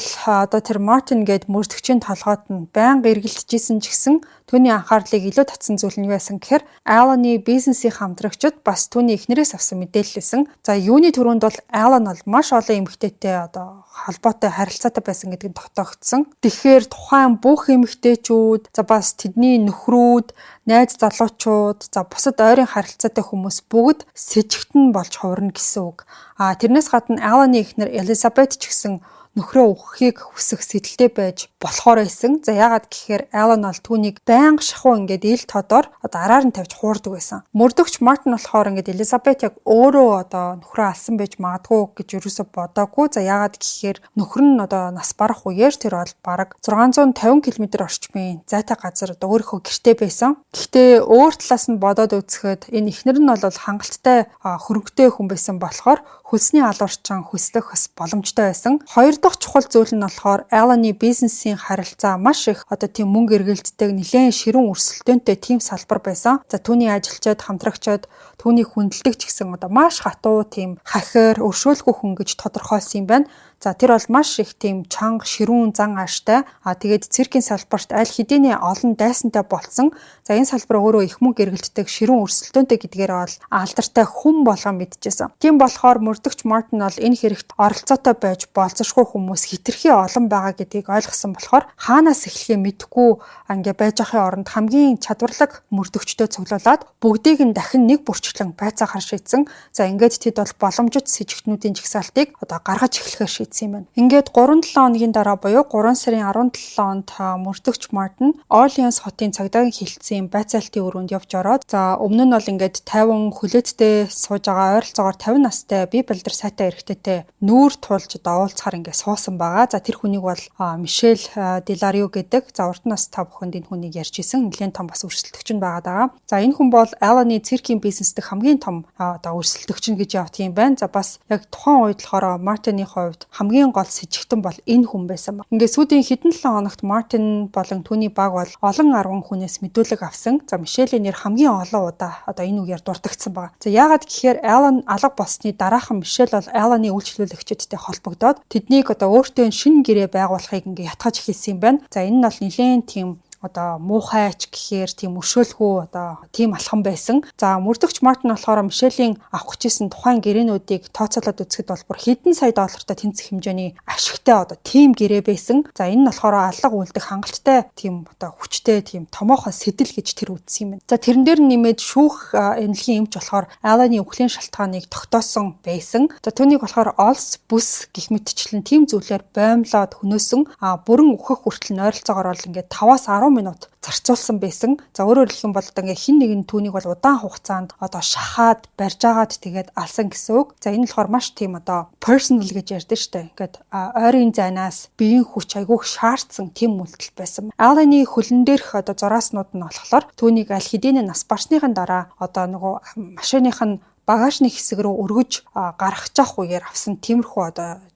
тэр Мартин гээд мөрдөгчийн толгойд нь байнга эргэлдэж ч гэсэн түүний анхаарлыг илүү татсан зүйл нь юу байсан гэхээр Алланы бизнесийн хамтрагчид бас түүний эхнэрээс авсан мэдээлэлсэн. За юуны төрөнд бол Аллан бол маш олон эмэгтэйтэй холбоотой харилцаатай байсан гэдгийг тогтоогдсон. Тэгэхээр тухайн бүх эмэгтэйчүүд, за бас тэдний нөхрүүд, найз залуучууд, за бусад ойрын харилцаатай хүмүүс бүгд сэжигтэн болж хувирна гэсэн үг. Тэрнээс гадна Алланы эхнэр Элизабет ч гэсэн нөхрөө өгөхийг хүсэх сэтэлтэй байж болохоор байсан. За яагаад гэхээр Аллан бол түүнийг байнга шахуу ингээд ил тодор араар нь тавьж хуурдаг байсан. Мөрдөгч Мартин болохоор ингээд Элизабет яг өөрөө нөхрөө алсан байж магадгүй гэж юусоо бодоогүй. За яагаад гэхээр нөхөр нь нас барах үеэр тэр бол бараг 650 км орчмын зайтай газар өөрийнхөө гэртээ байсан. Гэхдээ өөр талаас нь бодоод үзэхэд энэ эхнэр нь бол хангалттай хөрөнгөтэй хүн байсан болохоор хөлсний алуурчин хөслөх бас боломжтой байсан. Хоёр дахь чухал зүйл нь болохоор Алланы бизнесийн харилцаа маш их тийм мөнгө эргэлддэг, нэлээд ширүүн өрсөлдөөнтэй тийм салбар байсан. За түүний ажилчид, хамтрагчид, түүний хүндэлдэг ч гэсэн маш хатуу тийм хахир, өршөөлгүй хүн гэж тодорхойлсон юм байна. За тэр бол маш их тийм чанга, ширүүн, зан ааштай. Тэгээд циркийн салбарт аль хэдийн олон дайсантай болсон. За энэ салбар өөрөө их мөнгө эргэлддэг, ширүүн өрсөлдөөнтэй гэдгээр бол алдартай хүн болгон мэдчихсэн. Тийм болохоор мөрдөгч Мартин бол энэ хэрэгт оролцоотой байж болцсошгүй хүмүүс хитрхи олон байгаа гэдгийг ойлгосон болохоор хаанаас эхлэхээ мэдэхгүй ингээ байж ахын оронд хамгийн чадварлаг мөрдөгчдөө цуглуулад бүгдийг нь дахин нэг бүрчлэн байцаахаар шийдсэн. За ингээд тэд бол боломжит с ิจ гтнүүдийн жагсаалтыг гаргаж эхлэхээр шийдсэн юм байна. Ингээд 3-7 хоногийн дараа буюу 3 сарын 17 онд мөрдөгч Мартин Орлеанс хотын цагдаагийн хилцээний байцаалтын өрөөнд явж ороод за өмнө нь бол ингээд 50 хүлээдтэй сууж байгаа ойролцоогоор 50 настай бие балдар сайтай эрэгтэйтэй нүүр тулж уулзахаар ингээд суусан байгаа. За тэр хүнийг бол Мишель Деларио гэдэг. За урд нас та бүхэнд энэ хүнийг ярьж исэн. Нэлээд том бас өрсөлдөгч нь байгаа. За энэ хүн бол Алланы циркийн бизнесдээ хамгийн том өрсөлдөгч нь гэж явт юм байна. За бас яг тухайн үед болохоор Мартины хувьд хамгийн гол с ิจ гтэн бол энэ хүн байсан ба. Ингээд сүүлийн хэдэн 7 хоногт Мартин болон түүний баг бол олон арван хүнээс мэдүүлэг авсан. За Мишелийн нэр хамгийн олон удаа энэ үгээр дурддагдсан байгаа. За яагаад гэхээр Аллан алга болсны дараахан Мишель бол Алланы үйлчлүүлэгчидтэй холбогдоод тэднийг өөртөө шинэ гэрээ байгуулахыг ингээд ятгаж эхэлсэн юм байна. За энэ нь бол нэлээд тийм муухайч гэхээр тийм өршөөлгүй тийм алхам байсан. За мөрдөгч Мартин болохоор Мишелийн авах гэжсэн тухайн гэрээнүүдийг тооцоолоод үзэхэд бол бүр хэдэн сая доллартай тэнцэх хэмжээний ашигтай тийм гэрээ байсан. За энэ нь болохоор алга үлдэх хангалттай тийм хүчтэй тийм томоохон сэтэл гэж тэр үзсэн юм байна. За тэрэн дээр нэмээд шүүх энэлгийн эмч болохоор Алланы өвхлийн шалтгааныг тогтоосон байсан. За түүнийг болохоор олс бүс гэх мэтчлэн тийм зүйлээр боомлоод хөнөөсөн бүрэн өөхөх хүртэл ойролцоогоор бол ингээд 5-аас 10 минут зарцуулсан байсан. За өөрөөр хэлэх юм бол ингээ хин нэг нь түүнийг бол удаан хугацаанд шахаад барьж агаад тэгээд алсан гэсэн үг. За энэ болохоор маш тийм personal гэж ярьдэн штэ. Ингээд ойрын зайнаас биеийн хүч айгүйх шаардсан тийм үйлдэл байсан. Алланы хөлн дээрх зурааснууд нь болохоор түүнийг аль хэдийн нас барсныхан дараа нөгөө машиных нь багажны хэсэг рүү өргөж гаргаж явах үеэр авсан тиймэрхүү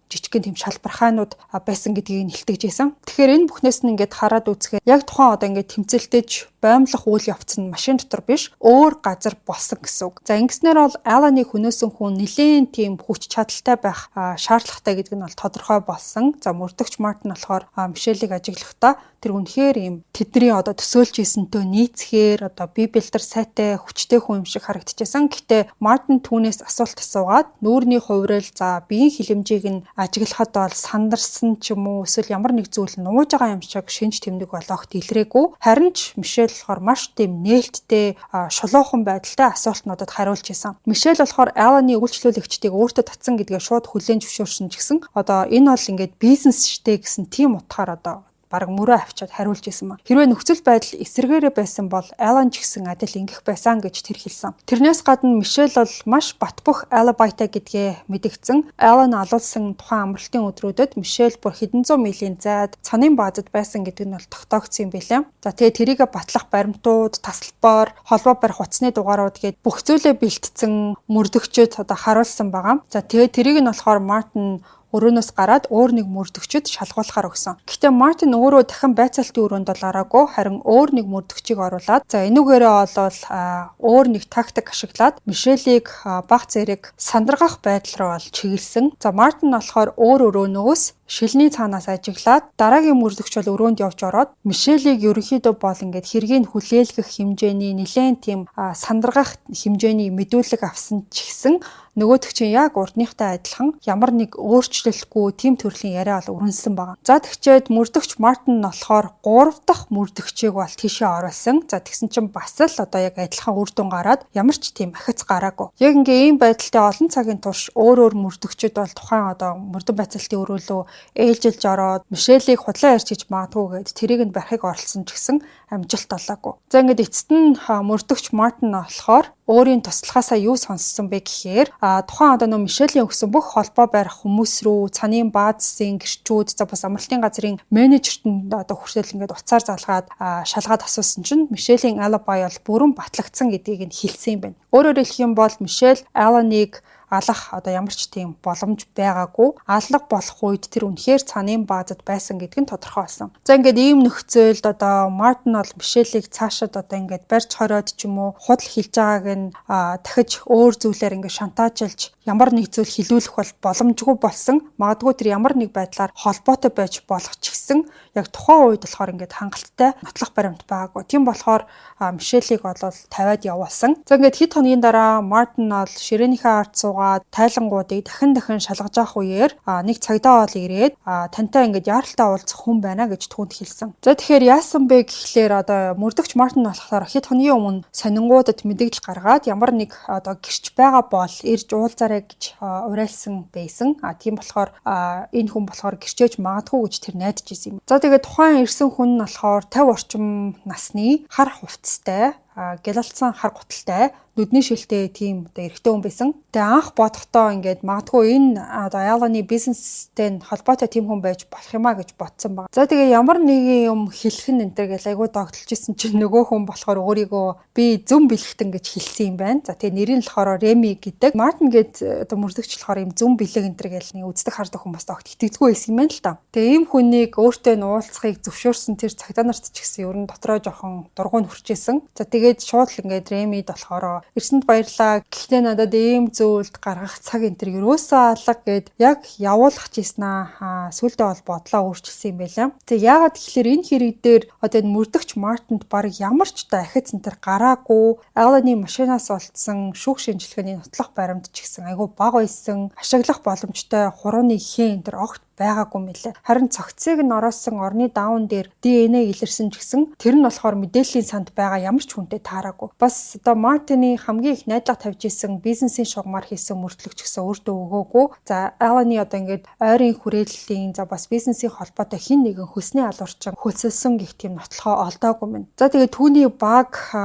жижигхэн тийм шалбархаанууд байсан гэдгийг нэлтгэжсэн. Тэгэхээр энэ бүхнээс нь ингээд хараад үзэхээр яг тухайн ингээд тэмцэлтэйж боомлох үйл явц нь машин дотор биш өөр газар болсон гэсэн үг. За ингэснээр бол Алланы хөнөөсөн хүн нэлээд тийм хүч чадалтай байх шаардлагатай гэдэг нь бол тодорхой болсон. За мөрдөгч Мартин болохоор Мишелийг ажиглахдаа тэр үнэхээр ийм тэдний төсөөлж ийсэнтэй нийцхээр бие бэлдэр сайтай хүчтэй хүн юм шиг харагдчихсан. Гэхдээ Мартин түүнээс асуулт асуугаад нүүрний хувирал за биеийн хилэмжийг нь ажиглахад бол сандарсан ч юм уу эсвэл ямар нэг зүйл нууж байгаа юм шиг шинж тэмдэг болгохт илрээгүй. Харин ч Мишель болохоор маш тийм нээлттэй шулуухан байдалтай асуултнуудад хариулж исэн. Мишель болохоор Алланы үйлчлүүлэгчдийг өөртөө татсан гэдгээ шууд хүлээн зөвшөөрсөн ч гэсэн энэ бол ингээд бизнес штэ гэсэн тийм утгаар бараг мөрөө авчиад хариулж исэн маа. Хэрвээ нөхцөл байдал эсэргээрээ байсан бол Аллан ч гэсэн адил ингэх байсан гэж тэр хэлсэн. Тэрнээс гадна Мишель бол маш батбөх алибайтай гэдгээ мэдгдсэн. Аллан алуулсан тухайн амралтын өдрүүдэд Мишель бүр хэдэн зуун милийн зайд цанын баазад байсан гэдэг нь бол тогтоогдсон юм билээ. За тэгээ тэрийг батлах баримтууд, тасалбар, холбоо барих утасны дугаарууд гээд бүх зүйлээ бэлтцэн мөрдөгчөд харуулсан байгаа. За тэгээ тэрийг нь болохоор Мартин өрөөнөөс гараад өөр нэг мөрдөгчөд шалгуулахаар өгсөн. Гэхдээ Мартин өөрөө дахин байцаалтын өрөөнд бол араагүй, харин өөр нэг мөрдөгчийг оруулаад за энүүгээрээ болвол өөр нэг тактик ашиглаад Мишелийг баг зэрэг сандргах байдал руу бол чиглэсэн. За Мартин болохоор өөр өрөөнөөс шилний цаанаас ажиглаад дараагийн мөрдөгч бол өрөөнд явж ороод Мишелийг ерөнхийдөө бол ингээд хэргийг хүлээлгэх хэмжээний нэлээд тийм сандргах хэмжээний мэдүүлэг авсан ч гэсэн нөгөөдөг чинь яг урдныхтай адилхан ямар нэг өөрчлөлтгүй тийм төрлийн яриа бол өрнөсөн байгаа. За тэгчээд мөрдөгч Мартин нь болохоор 3 дахь мөрдөгчийг бол тийшээ оруулсан. За тэгсэн чинь бас л яг адилхан үр дүн гараад ямар ч тийм ахиц гараагүй. Яг ингээ ийм байдалтай олон цагийн турш өөр мөрдөгчд бол тухайн мөрдөн байцаалтын өрөөлөө ээлжилж ороод Мишелийг худлаа ярьж магадгүй гэд тэрийг нь барихыг оролцсон ч гэсэн амжилт олоогүй. За ингээд эцэст нь мөрдөгч Мартин болохоор өөрийн туслахаасаа юу сонссон бэ гэхээр тухайн Мишелийн өгсөн бүх холбоо барих хүмүүс рүү цанын баазын гэрчүүд за бас амралтын газрын менежерт нь хүртэл ингээд уцаар залгаад шалгаад асуусан чинь Мишелийн алибай бол бүрэн батлагдсан гэдгийг нь хэлсэн юм байна. Өөрөөр хэлэх юм бол Мишель Алланыг алах одоо ямар ч тийм боломж байгаагүй. Алга болох үед тэр үнэхээр цааны баазад байсан гэдг нь тодорхой болсон. За ингээд ийм нөхцөлд одоо Мартин бол Мишелийг цаашид одоо ингээд барьж хориод ч юм уу худал хэлж байгааг нь дахиж өөр зүйлээр ингээд шантаажлж ямар нэг зүйл хилүүлэх бол боломжгүй болсон. Магадгүй тэр ямар нэг байдлаар холбоотой байж болох ч гэсэн яг тухайн үед болохоор ингээд хангалттай нотлох баримт байгаагүй. Тийм болохоор Мишелийг бол тавиад явуулсан. За ингээд хэд хоногийн дараа Мартин бол ширээнийхээ ард суугаад тайлангуудыг дахин шалгаж авах үеэр нэг цагдаа бол ирээд тантай ингээд яаралтай уулзах хүн байна гэж түүнд хэлсэн. За тэгэхээр яасан бэ гэхлээр одоо мөрдөгч Мартин болохоор хэд хоногийн өмнө сонингуудад мэдээлэл гаргаад ямар нэг одоо гэрч байгаа бол ирж уулзаарай гэж уриалсан байсан. Тийм болохоор энэ хүн болохоор гэрчээж магадгүй гэж тэр найдаж ирсэн юм. За тэгээд тухайн ирсэн хүн нь болохоор 50 орчим насны хар хувцастай гялалцсан хар гуталтай нүдний шилтэй тийм одоо эрэгтэй хүн байсан. Тэгээ анх бодохдоо ингээд магадгүй энэ одоо Аланы бизнестэй холбоотой тийм хүн байж болох юмаа гэж бодсон баг. За тэгээ ямар нэгэн юм хэлэх нь энэ төр гэл айгуу догтлж исэн чинь нөгөө хүн болохоор өөрийгөө би зүм бэлгтэн гэж хэлсэн юм байна. За тэгээ нэрийн нь болохоор Реми гэдэг. Мартин гээд одоо мөрдөгч болохоор юм зүм бэлэг энэ төр гэл нэг үздэг хардаг хүмүүс огт итгэдэггүй байсан юм байна л та. Тэгээ ийм хүнийг өөртөө нь уулзахыг зөвшөөрсөн тэр цагдаа нарт ч гэсэн ер нь дотроо жоохон дургуун хүрчээсэн. За тэгээд шууд л ингээд Ремид болохоор эрсэнд баярлаа. Гэхдээ надад ийм зүйлд гаргах цаг энэ төр ерөөсөө алга гэд яг явуулах гэсэн сүулдэ бол бодлоо өөрчилсөн юм байлаа. Тэгээ яагаад тэгэхээр энэ хэрэг дээр одоо энэ мөрдөгч Мартинд баг ямар ч дахиц энэ төр гараагүй Аланы машинаас олдсон шүүх шинжилгээний нотлох баримт ч гэсэн айгүй бага байсан. Ашиглах боломжтой хурууны ихээ энэ төр огт байгаагүй мэлээ. Харин цогцыг нь ороосон орны даун дээр ДНХ илэрсэн ч гэсэн тэр нь болохоор мэдээллийн санд байгаа ямар ч хүнтэй таараагүй. Бас одоо Мартины хамгийн их найдлага тавьж исэн бизнесийн шугамар хийсэн мөрдлөгч гэсэн өөртөө өгөөгүй. За Аланы одоо ингээд ойрын хүрээллийн за бас бизнесийн холбоотой хин нэгэн хөлсний алуурчин хөлсөлсөн гэх тийм нотлохоо олдоогүй мэн. За тэгээд түүний баг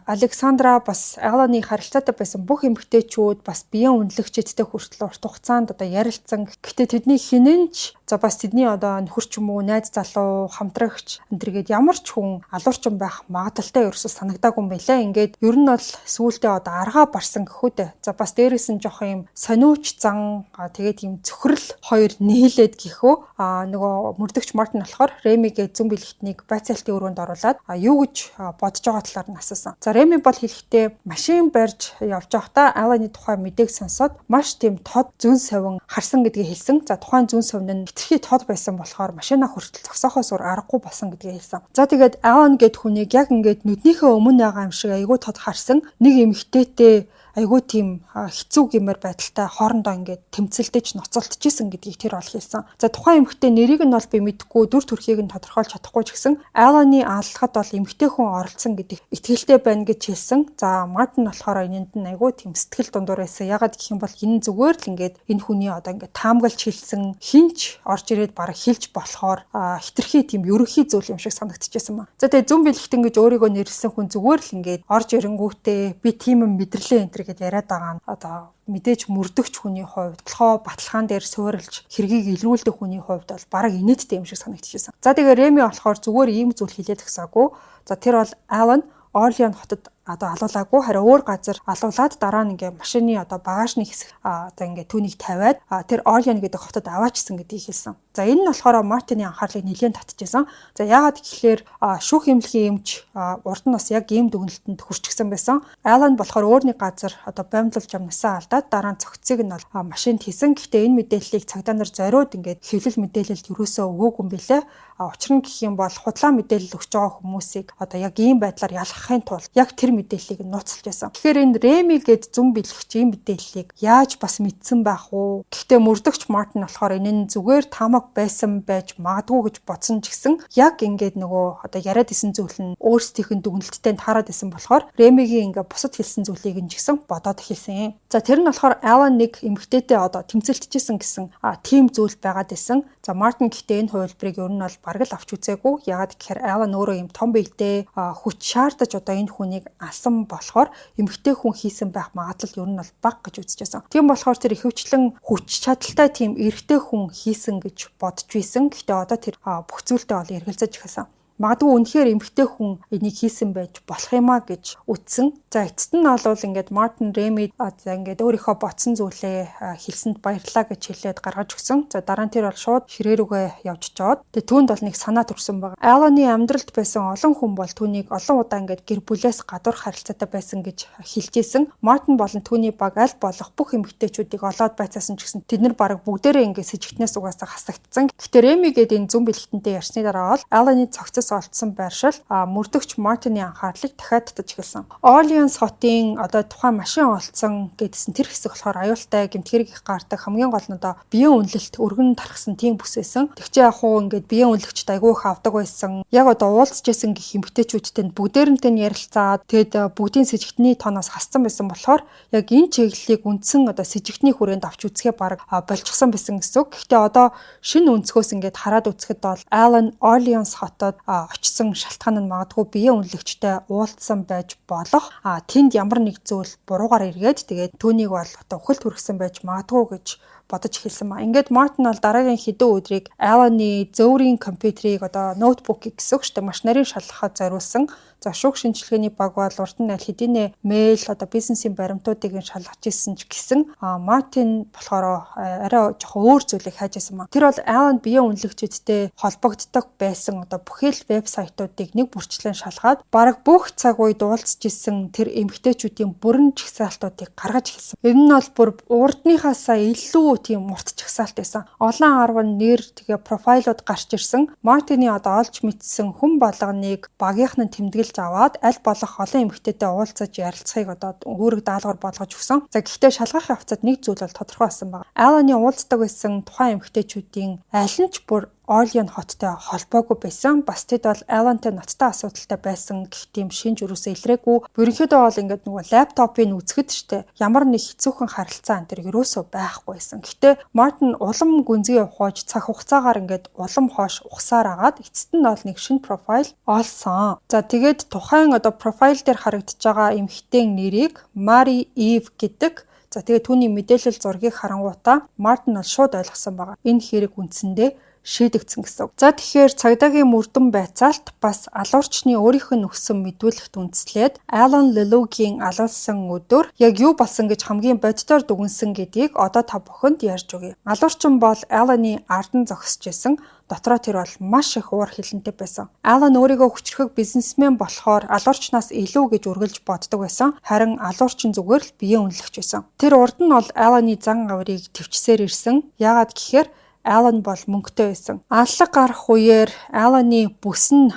Александра бас Аланы харилцаатай байсан бүх эмэгтэйчүүд бас биеийн үнэлэгчдтэй хүртэл урт хугацаанд одоо ярилцсан. Гэтэ тэдний хинэнч за бас тэдний одоо нөхөр ч юм уу найз залуу хамтрагч энтергээд ямар ч хүн алуурчин байх магадaltaй ерөөсө санагдаагүй юм байлаа. Ингээд ер нь бол сүүлдээ одоо аргаа барсан гэхүүдээ. За бас дээрээс нь жоох юм сониуч зан тэгээд юм цөхрөл хоёр нийлээд гэхөө нөгөө мөрдөгч Мартин болохоор Ремигээ зүм бэлэгтнийг байцаалтын өрөөнд оруулаад юу гэж бодож байгаа талаар нь асуусан. За Реми бол хэлэхдээ машин барьж явж байхдаа Аланы тухай мэдээг сонсоод маш тийм тод зүн совин харсан гэдгийг хэлсэн. За тухайн зүн совин нь хитрхи тод байсан болохоор машина хүртэл зогсоохоос өөр аргагүй болсон гэдгийг хэлсэн. За тэгээд Алан гэд хүнийг яг ингээд нүднийхээ өмнө байгаа юм шиг айгүй тод харсан. Нэг эмэгтэйтэй айгүй тийм хэцүү гэмээр байдалтай хоорондоо ингээд тэмцэлдэж ноцолтчихсэн гэдгийг тэр бол хэлсэн. За тухайн эмэгтэй нэрийг нь бол би мэдэхгүй, дүр төрхийг нь тодорхойлж чадахгүй ч гэсэн Аланы алхахад бол эмэгтэй хүн оролцсон гэдэг итгэлтэй байна гэж хэлсэн. За Мартин болохоор энэнд нь айгүй тийм сэтгэл дундуур байсан. Ягаад гэх юм бол энэ зүгээр л ингээд энэ хүний одоо ингээд таамаглаж хэлсэн хинч орж ирээд бараг хэлж болохоор хитрхи тийм ерөнхий зүйл юм шиг санагдчихсан ба. За тэгээ зүм бэлэгтэн гэж өөрийгөө нэрлсэн хүн зүгээр л ингээд орж ирэнгүүтээ би тийм юм мэдэрлээ энэ гэд яриад байгаа нь одоо мэдээж мөрдөгч хүний хувьд толгой баталгаан дээр суурилж хэргийг илрүүлдэг хүний хувьд бол бараг инээдтэй юм шиг санагдчихсан. За тэгээ Реми болохоор зүгээр ийм зүйл хэлээд гисаагүй. За тэр бол Алан Орлеан хотод одоо алуулаагүй харин өөр газар алуулаад дараа нь ингээ машины одоо багажны хэсэг одоо ингээ түүнийг тавиад тэр Орлеан гэдэг хотод аваачсан гэдгийг хэлсэн. За энэ нь болохоор Мартины анхаарлыг нэлээд татчихсан. За яагаад гэхлээр шүүх эмнэлгийн эмч урд нь бас яг ийм дүгнэлтэнд хүрчихсэн байсан. Алан болохоор өөрний газар одоо баймлуулж амнасаа алдаад дараа нь цогцыг нь бол машинд хийсэн. Гэхдээ энэ мэдээллийг цагдаа нар зориуд ингээ хэвлэл мэдээлэлд юусоо өгөөгүй юм бэлээ. Учир нь гэх юм бол худлаа мэдээлэл өгч байгаа хүмүүсийг одоо яг ийм байдлаар ялгахын тулд яг тэр мэдээллийг нууцлж байсан. Тэгэхээр энэ Реми гээд зүм бэлгч ийм мэдээллийг яаж бас мэдсэн байх вэ? Гэхдээ мөрдөгч Мартин болохоор энэ нь зүгээр таамаг байсан байж магадгүй гэж бодсон ч гэсэн яг ингээд нөгөө одоо яриад исэн зүйл нь өөрсдийнх нь дүгнэлттэй таарад исэн болохоор Ремигийн ингээд бусад хэлсэн зүйлийг нь ч гэсэн бодоод хэлсэн. За тэр нь болохоор Алан нэг эмэгтэйтэй одоо тэмцэлтжсэн гэсэн тийм зүйл байгаад исэн. За Мартин гэхдээ энэ хувилбарыг ер нь бол бараг л авч үзээгүй. Ягаад гэхээр Алан өөрөө юм том биетэй хүч шаардаж одоо энэ хүнийг алсан болохоор эмэгтэй хүн хийсэн байх магадлал ер нь бол бага гэж үзчихсэн. Тийм болохоор тэр ихэвчлэн хүч чадалтай тийм эрэгтэй хүн хийсэн гэж бодож байсан. Гэхдээ одоо тэр бүх зүйлтэй бол эргэлзэж эхэлсэн. магадгүй үнэхээр эмэгтэй хүн энийг хийсэн байж болох юмаа гэж үтсэн. За эцэст нь бол ингээд Мартин Реми ингээд өөрийнхөө бодсон зүйлээ хэлсэнд баярлалаа гэж хэлээд гаргаж өгсөн. За дараа нь тэр бол шууд хэрэг рүүгээ явж жоод тэгээ түүнд бол нэг санаа төрсөн байна. Аланы амьдралд байсан олон хүн бол түүнийг олон удаа ингээд гэр бүлээс гадуур харилцаатай байсан гэж хэлжсэн. Мартин болон түүний баг аль болох бүх эмэгтэйчүүдийг олоод байцаасан ч гэсэн тэд нар бараг бүгдээрээ ингээд с жигтнээс угаасаа хасагдсан. Гэхдээ Реми гээд энэ зүн бэлгтэнтэй ярьсны дараа бол Аланы цогцос олдсон байршил мөрдөгч Мартины анхаарлыг дахиад татаж эхэлсэн. Орлеанс хотын тухайн машин олдсон гэдсэн тэр хэсэг болохоор аюултай гэмтгэрийг их гардаг хамгийн гол нь биеийн үнэлэлт өргөн тархсан тийм бүс байсан. Тэгчээ яг хуу ингээд биеийн үнэлэгчд айгүй их авдаг байсан. Яг уулзж исэн гэх эмэгтэйчүүдтэй бүгдээрэнтэй нь ярилцаад тэгэд бүгдийн с жигтний тооноос хассан байсан болохоор яг энэ чиглэлийг үндсэн с жигтний хүрээнд авч үзэхээ баг болчихсон байсан гэсэн үг. Гэхдээ шинэ өнцгөөс ингээд хараад үзэхэд бол Алан Орлеанс хотод очсон шалтгаан нь магадгүй биеийн үнэлэгчтэй уулзсан байж болох. Тэнд ямар нэг зүйл буруугаар эргээд тэгээд түүнийг бол ухалт хүргэсэн байж магадгүй гэж бодож эхэлсэн ба. Ингээд Мартин бол дараагийн хэдэн өдрийг Аланы зөөврийн компьютерийг ноутбукийг гэсэн үг шүү дээ маш нарийн шалгахад зориулсан. За шүүх шинжилгээний баг бол урд нь аль хэдийнэ мэйл бизнесийн баримтуудыг шалгаж ирсэн ч гэсэн Мартин болохоор арай жоохон өөр зүйлийг хайж ирсэн ба. Тэр бол Алан биеийн үнэлэгчүүдтэй холбогддог байсан бүхэл вебсайтуудыг нэг бүрчлэн шалгаад бараг бүх цаг үед уулзж ирсэн тэр эмэгтэйчүүдийн бүрэн жагсаалтуудыг гаргаж эхэлсэн. Энэ нь бол бүр урдныхаасаа илүү тийм урт жагсаалт байсан. Олон 10 нэр тэгээ профайлууд гарч ирсэн. Мартины олж мэдсэн хүн болгоныг багийнх нь тэмдэглэж аваад аль болох олон эмэгтэйтэй уулзаж ярилцахыг үүрэг даалгавар болгож өгсөн. За гэхдээ шалгах явцад нэг зүйл бол тодорхой болсон байна. Аланы уулздаг байсан тухайн эмэгтэйчүүдийн аль нь ч бүр Орлеан хоттой холбоогүй байсан. Бас тэд бол Алантай ноцтой асуудалтай байсан гэх тийм шинж юусоо илрээгүй. Ерөнхийдөө бол ингээд нөгөө лаптопыг үзэхэд штэ ямар нэг хэцүүхэн харилцаа энэ төр юусоо байхгүй байсан. Гэтэ Мартин улам гүнзгий ухааж цаг хугацаагаар ингээд улам хоош ухсаар агаад эцэст нь бол нэг шинэ профайл олсон. За тэгээд тухайн профайл дээр харагдаж байгаа эмэгтэйн нэрийг Мари Ив гэдэг. За тэгээд түүний мэдээлэл зургийг харангуйтаа Мартин бол шууд ойлгосон байгаа. Энэ хэрэг үндсэндээ шийдэгдсэн гэсэн. За тэгэхээр цагдаагийн мөрдөн байцаалт бас алуурчны өөрийнх нь өгсөн мэдүүлэгт үндэслээд Алан Лелугийн алуулсан өдөр яг юу болсон гэж хамгийн боддоор дүгнсэн гэдгийг одоо та бүхэнд ярьж өгье. Алуурчин бол Аланы ардан зогсож исэн. Дотроо тэр бол маш их уур хилэнтэй байсан. Алан өөрийгөө хүчрхэг бизнесмен болохоор алуурчнаас илүү гэж үргэлж боддог байсан. Харин алуурчин зүгээр л биеийн үнэлэгч байсан. Тэр урд нь бол Аланы зан авирыг төвчсээр ирсэн. Яагаад гэхээр Алан бол мөнгөтэй байсан. Аллаг гарах үеэр Аланы бүс нь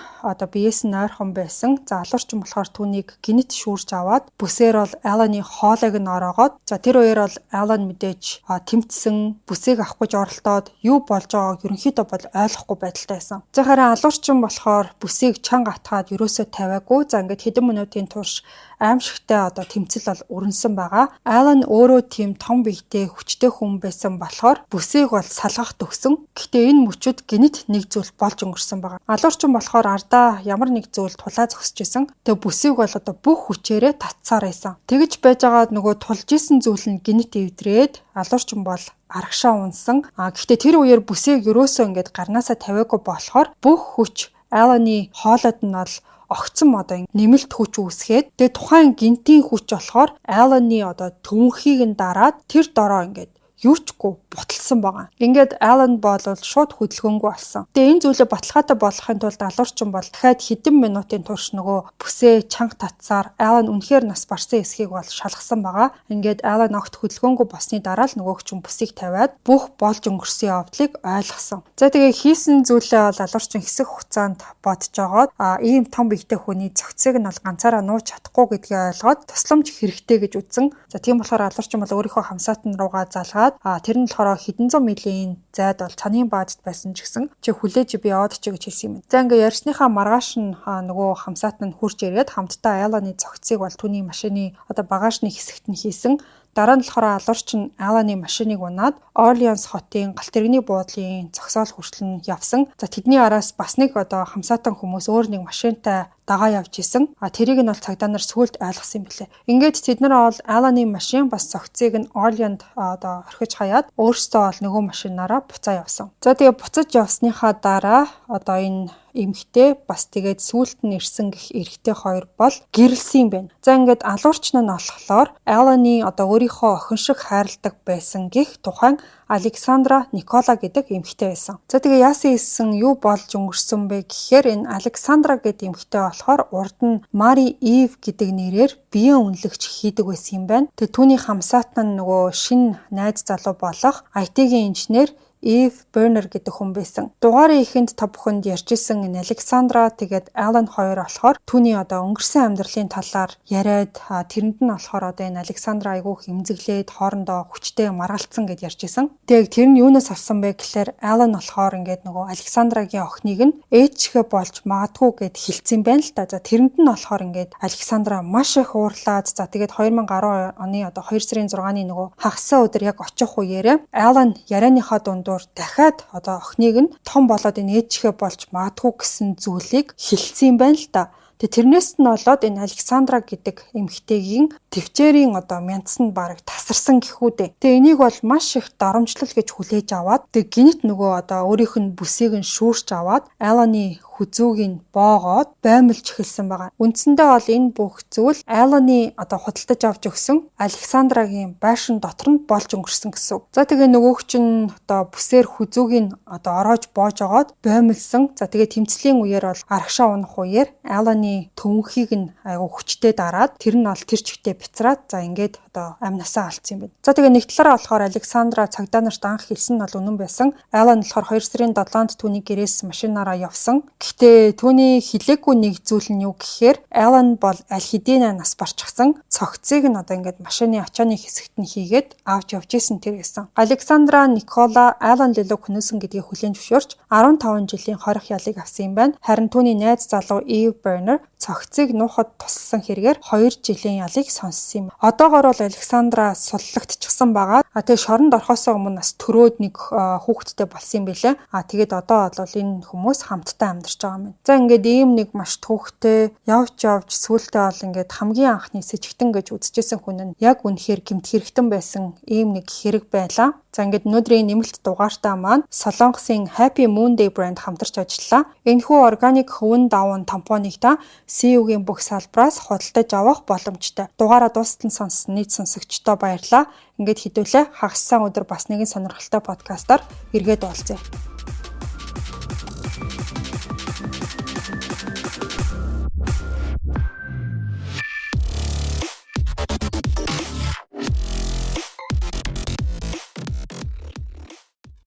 биеэс нь ойрхон байсан. За алуурчин болохоор түүнийг гинэт шүүрж аваад бүсээр бол Аланы хоолойг нь ороогоод за тэр үеэр бол Алан мэдээж тэмцсэн бүсийг авах гэж оролдоод юу болж байгааг ерөнхийдөө бол ойлгохгүй байдалтай байсан. За харин алуурчин болохоор бүсийг чанга атгаад ерөөсөө тавиагүй. За ингээд хэдэн минутын турш аимшигтай тэмцэл бол өрнсөн байгаа. Алан өөрөө тийм том биетэй хүчтэй хүн байсан болохоор бүсийг бол салгах төгсөн. Гэхдээ энэ мөчөд гинэт нэг зүйл болж өнгөрсөн байгаа. Алуурчин болохоор ардаа ямар нэг зүйл тулаа зогсож исэн. Тэгээ бүсийг бол бүх хүчээрээ татсаар байсан. Тэгэж байж байгаа нөгөө тулж исэн зүйл нь гинэт эвдрээд алуурчин бол арагшаа унсан. Гэхдээ тэр үеэр бүсийг ерөөсөө ингээд гарнаасаа тавиагүй болохоор бүх хүч Аланы хоолойд нь бол огцом нэмэлт хүч үүсгээд тэгээ тухайн гинтийн хүч болохоор Аланы төвөнхийг нь дараад тэр дороо ингээд юучгүй буталсан байгаа. Ингээд Алан бол шууд хөдөлгөөнгүй болсон. Тэгээ энэ зүйлээ баталгаатай болгохын тулд алуурчин бол дахиад хэдэн минутын турш нөгөө бүсээ чанга татсаар Алан үнэхээр нас барсан эсхийг бол шалгасан байгаа. Ингээд Алан огт хөдөлгөөнгүй болсны дараа л нөгөөх чинь бүсийг тавиад бүх болж өнгөрсөн явдлыг ойлгосон. За тэгээ хийсэн зүйлээ бол алуурчин хэсэг хугацаанд бодож жогоод ийм том биетэй хүний зохицыг нь бол ганцаараа нууж чадахгүй гэдгийг ойлгоод тусламж хэрэгтэй гэж үзсэн. За тийм болохоор алуурчин бол өөрийнхөө хамсаатан руугаа залгаад тэр нь болохоор хэдэн зуун милийн зайд бол цанын баазд байсан ч гэсэн чи хүлээж би яваад чи гэж хэлсэн юм. За ингээ ярьсныхаа маргааш нь нөгөө хамсаатан нь хурж ирээд хамтдаа Аланы цогцыг бол түүний машины багажны хэсэгт нь хийсэн. Дараа нь болохоор алуурчин Аланы машиныг унаад Орлеанс хотын галт тэрэгний буудлын зогсоол хүртэл нь явсан. За тэдний араас бас нэг хамсаатан хүмүүс өөр нэг машинтай дагаа явж исэн. Тэрийг нь бол цагдаа нар сүулт ойлгосон юм билээ. Ингээд тэд нар бол Аланы машин бас цогцыг нь Орлеанд орхиж хаяад өөрсдөө бол нөгөө машинаараа буцаа явсан. За тэгээ буцаж явсныхаа дараа энэ эмэгтэй бас тэгээд сүүлд нь ирсэн гэх эрэгтэй хоёр бол гэрэлсэн юм байна. За ингээд алуурч нь болохоор Аланы одоо өөрийнхөө охин шиг хайрладаг байсан гэх тухайн Александра Никола гэдэг эмэгтэй байсан. За тэгээ яасан ийсэн юу болж өнгөрсөн бэ гэхээр энэ Александра гэдэг эмэгтэй болохоор урд нь Мари Ив гэдэг нэрээр биеийн үнэлэгч хийдэг байсан юм байна. Тэгээ түүний хамсаатан нь нөгөө шинэ найз залуу болох IT-ийн инженер Eve Burner гэдэг хүн байсан. Дугаарыг ихэнд та бүхэнд ярьжсэн энэ Александра тэгээд Алан хоёр болохоор түүний одоо өнгөрсөн амьдралын талаар яриад тэрэнд нь болохоор одоо энэ Александра айгүйх эмзэглээд хоорондоо хүчтэй маргалцсан гэд ярьжсэн. Тэгээд тэр нь юунаас авсан бэ гэхээр Алан болохоор ингээд нөгөө Александрагийн охиныг нь ээжихэ болж магадгүй гэд хэлсэн байна л та. За тэрэнд нь болохоор ингээд Александра маш их уурлаад за тэгээд 2010 оны одоо 2 сарын 6-ны нөгөө хагасаа өдөр яг очих үеэрээ Алан ярианыхаа дунд дахиад одоо охиныг нь том болоод энэ ээжихэ болж магадгүй гэсэн зүйлийг хэлсэн юм байна л да. Тэгээ тэрнээс нь болоод энэ Александра гэдэг эмэгтэйгийн төвчээрийн одоо мянц нь бараг тасарсан гэхүү дээ. Тэгээ энийг бол маш их дарамжлал гэж хүлээж аваад тэгээ гинт нөгөө одоо өөрийнх нь бүсийг нь шүүрч аваад Аланы хүзүүг нь боогоод баймилж эхэлсэн байгаа. Үндсэндээ бол энэ бүх зүйл Аланы одоо худалдаж авч өгсөн Александрагийн байшин дотор нь болж өнгөрсөн гэсэн. За тэгээ нөгөөх чинь одоо бүсээр хүзүүг нь одоо ороож боож агаад баймилсан. За тэгээ тэмцлийн үеэр бол арагшаа унах үеэр Аланы төвөнхийг нь айгу хүчтэй дараад тэр нь бол тэр чигтээ бяцраад за ингээд одоо амнасаа алдсан юм байна. За тэгээ нэг талаараа болохоор Александра цагдаа нарт анх хэлсэн нь бол үнэн байсан. Алан болохоор 2 сарын 7-нд түүний гэрээс машинаараа явсан. Гэхдээ түүний хэлээгүй нэг зүйл нь юу гэхээр Алан бол аль хэдийн нас барчихсан цогцыг нь одоо ингээд машины ачааны хэсэгт нь хийгээд авч явж исэн тэр гэсэн. Александра Никола Алан лөлөө хөнөөсөн гэдгийг хүлээн зөвшөөрч 15 жилийн хорих ялыг авсан юм байна. Харин түүний найз залуу Eve Burner цогцыг нуухад туссан хэрэгээр 2 жилийн ялыг сонссон юм. Одоогоор бол Александра суллагдчихсан байгаа. Тэгээ шоронд орохоос өмнө бас төрөөд нэг хүүхэдтэй болсон юм билээ. Тэгээд одоо бол энэ хүмүүс хамтдаа амьдарч байгаа юм. За ингээд ийм нэг маш төвхтэй явж сүүлдээ бол ингээд хамгийн анхны сэжигтэн гэж үзэжсэн хүн нь яг үнэхээр гэмт хэрэгтэн байсан ийм нэг хэрэг байлаа. За ингээд өнөөдрийн нэмэлт дугаартаа маань Солонгосын Happy Moon Day брэнд хамтарч ажиллаа. Энэхүү органик хөвөн даван тампоныг та CU-гийн бүх салбараас худалдаж авах боломжтой. Дугаараа дуустал сонссон нийт сонсогчдоо баярлалаа. Ингээд хэдүүлээ хагас сайн өдөр бас нэгэн сонирхолтой подкастаар эргээд уулзъя.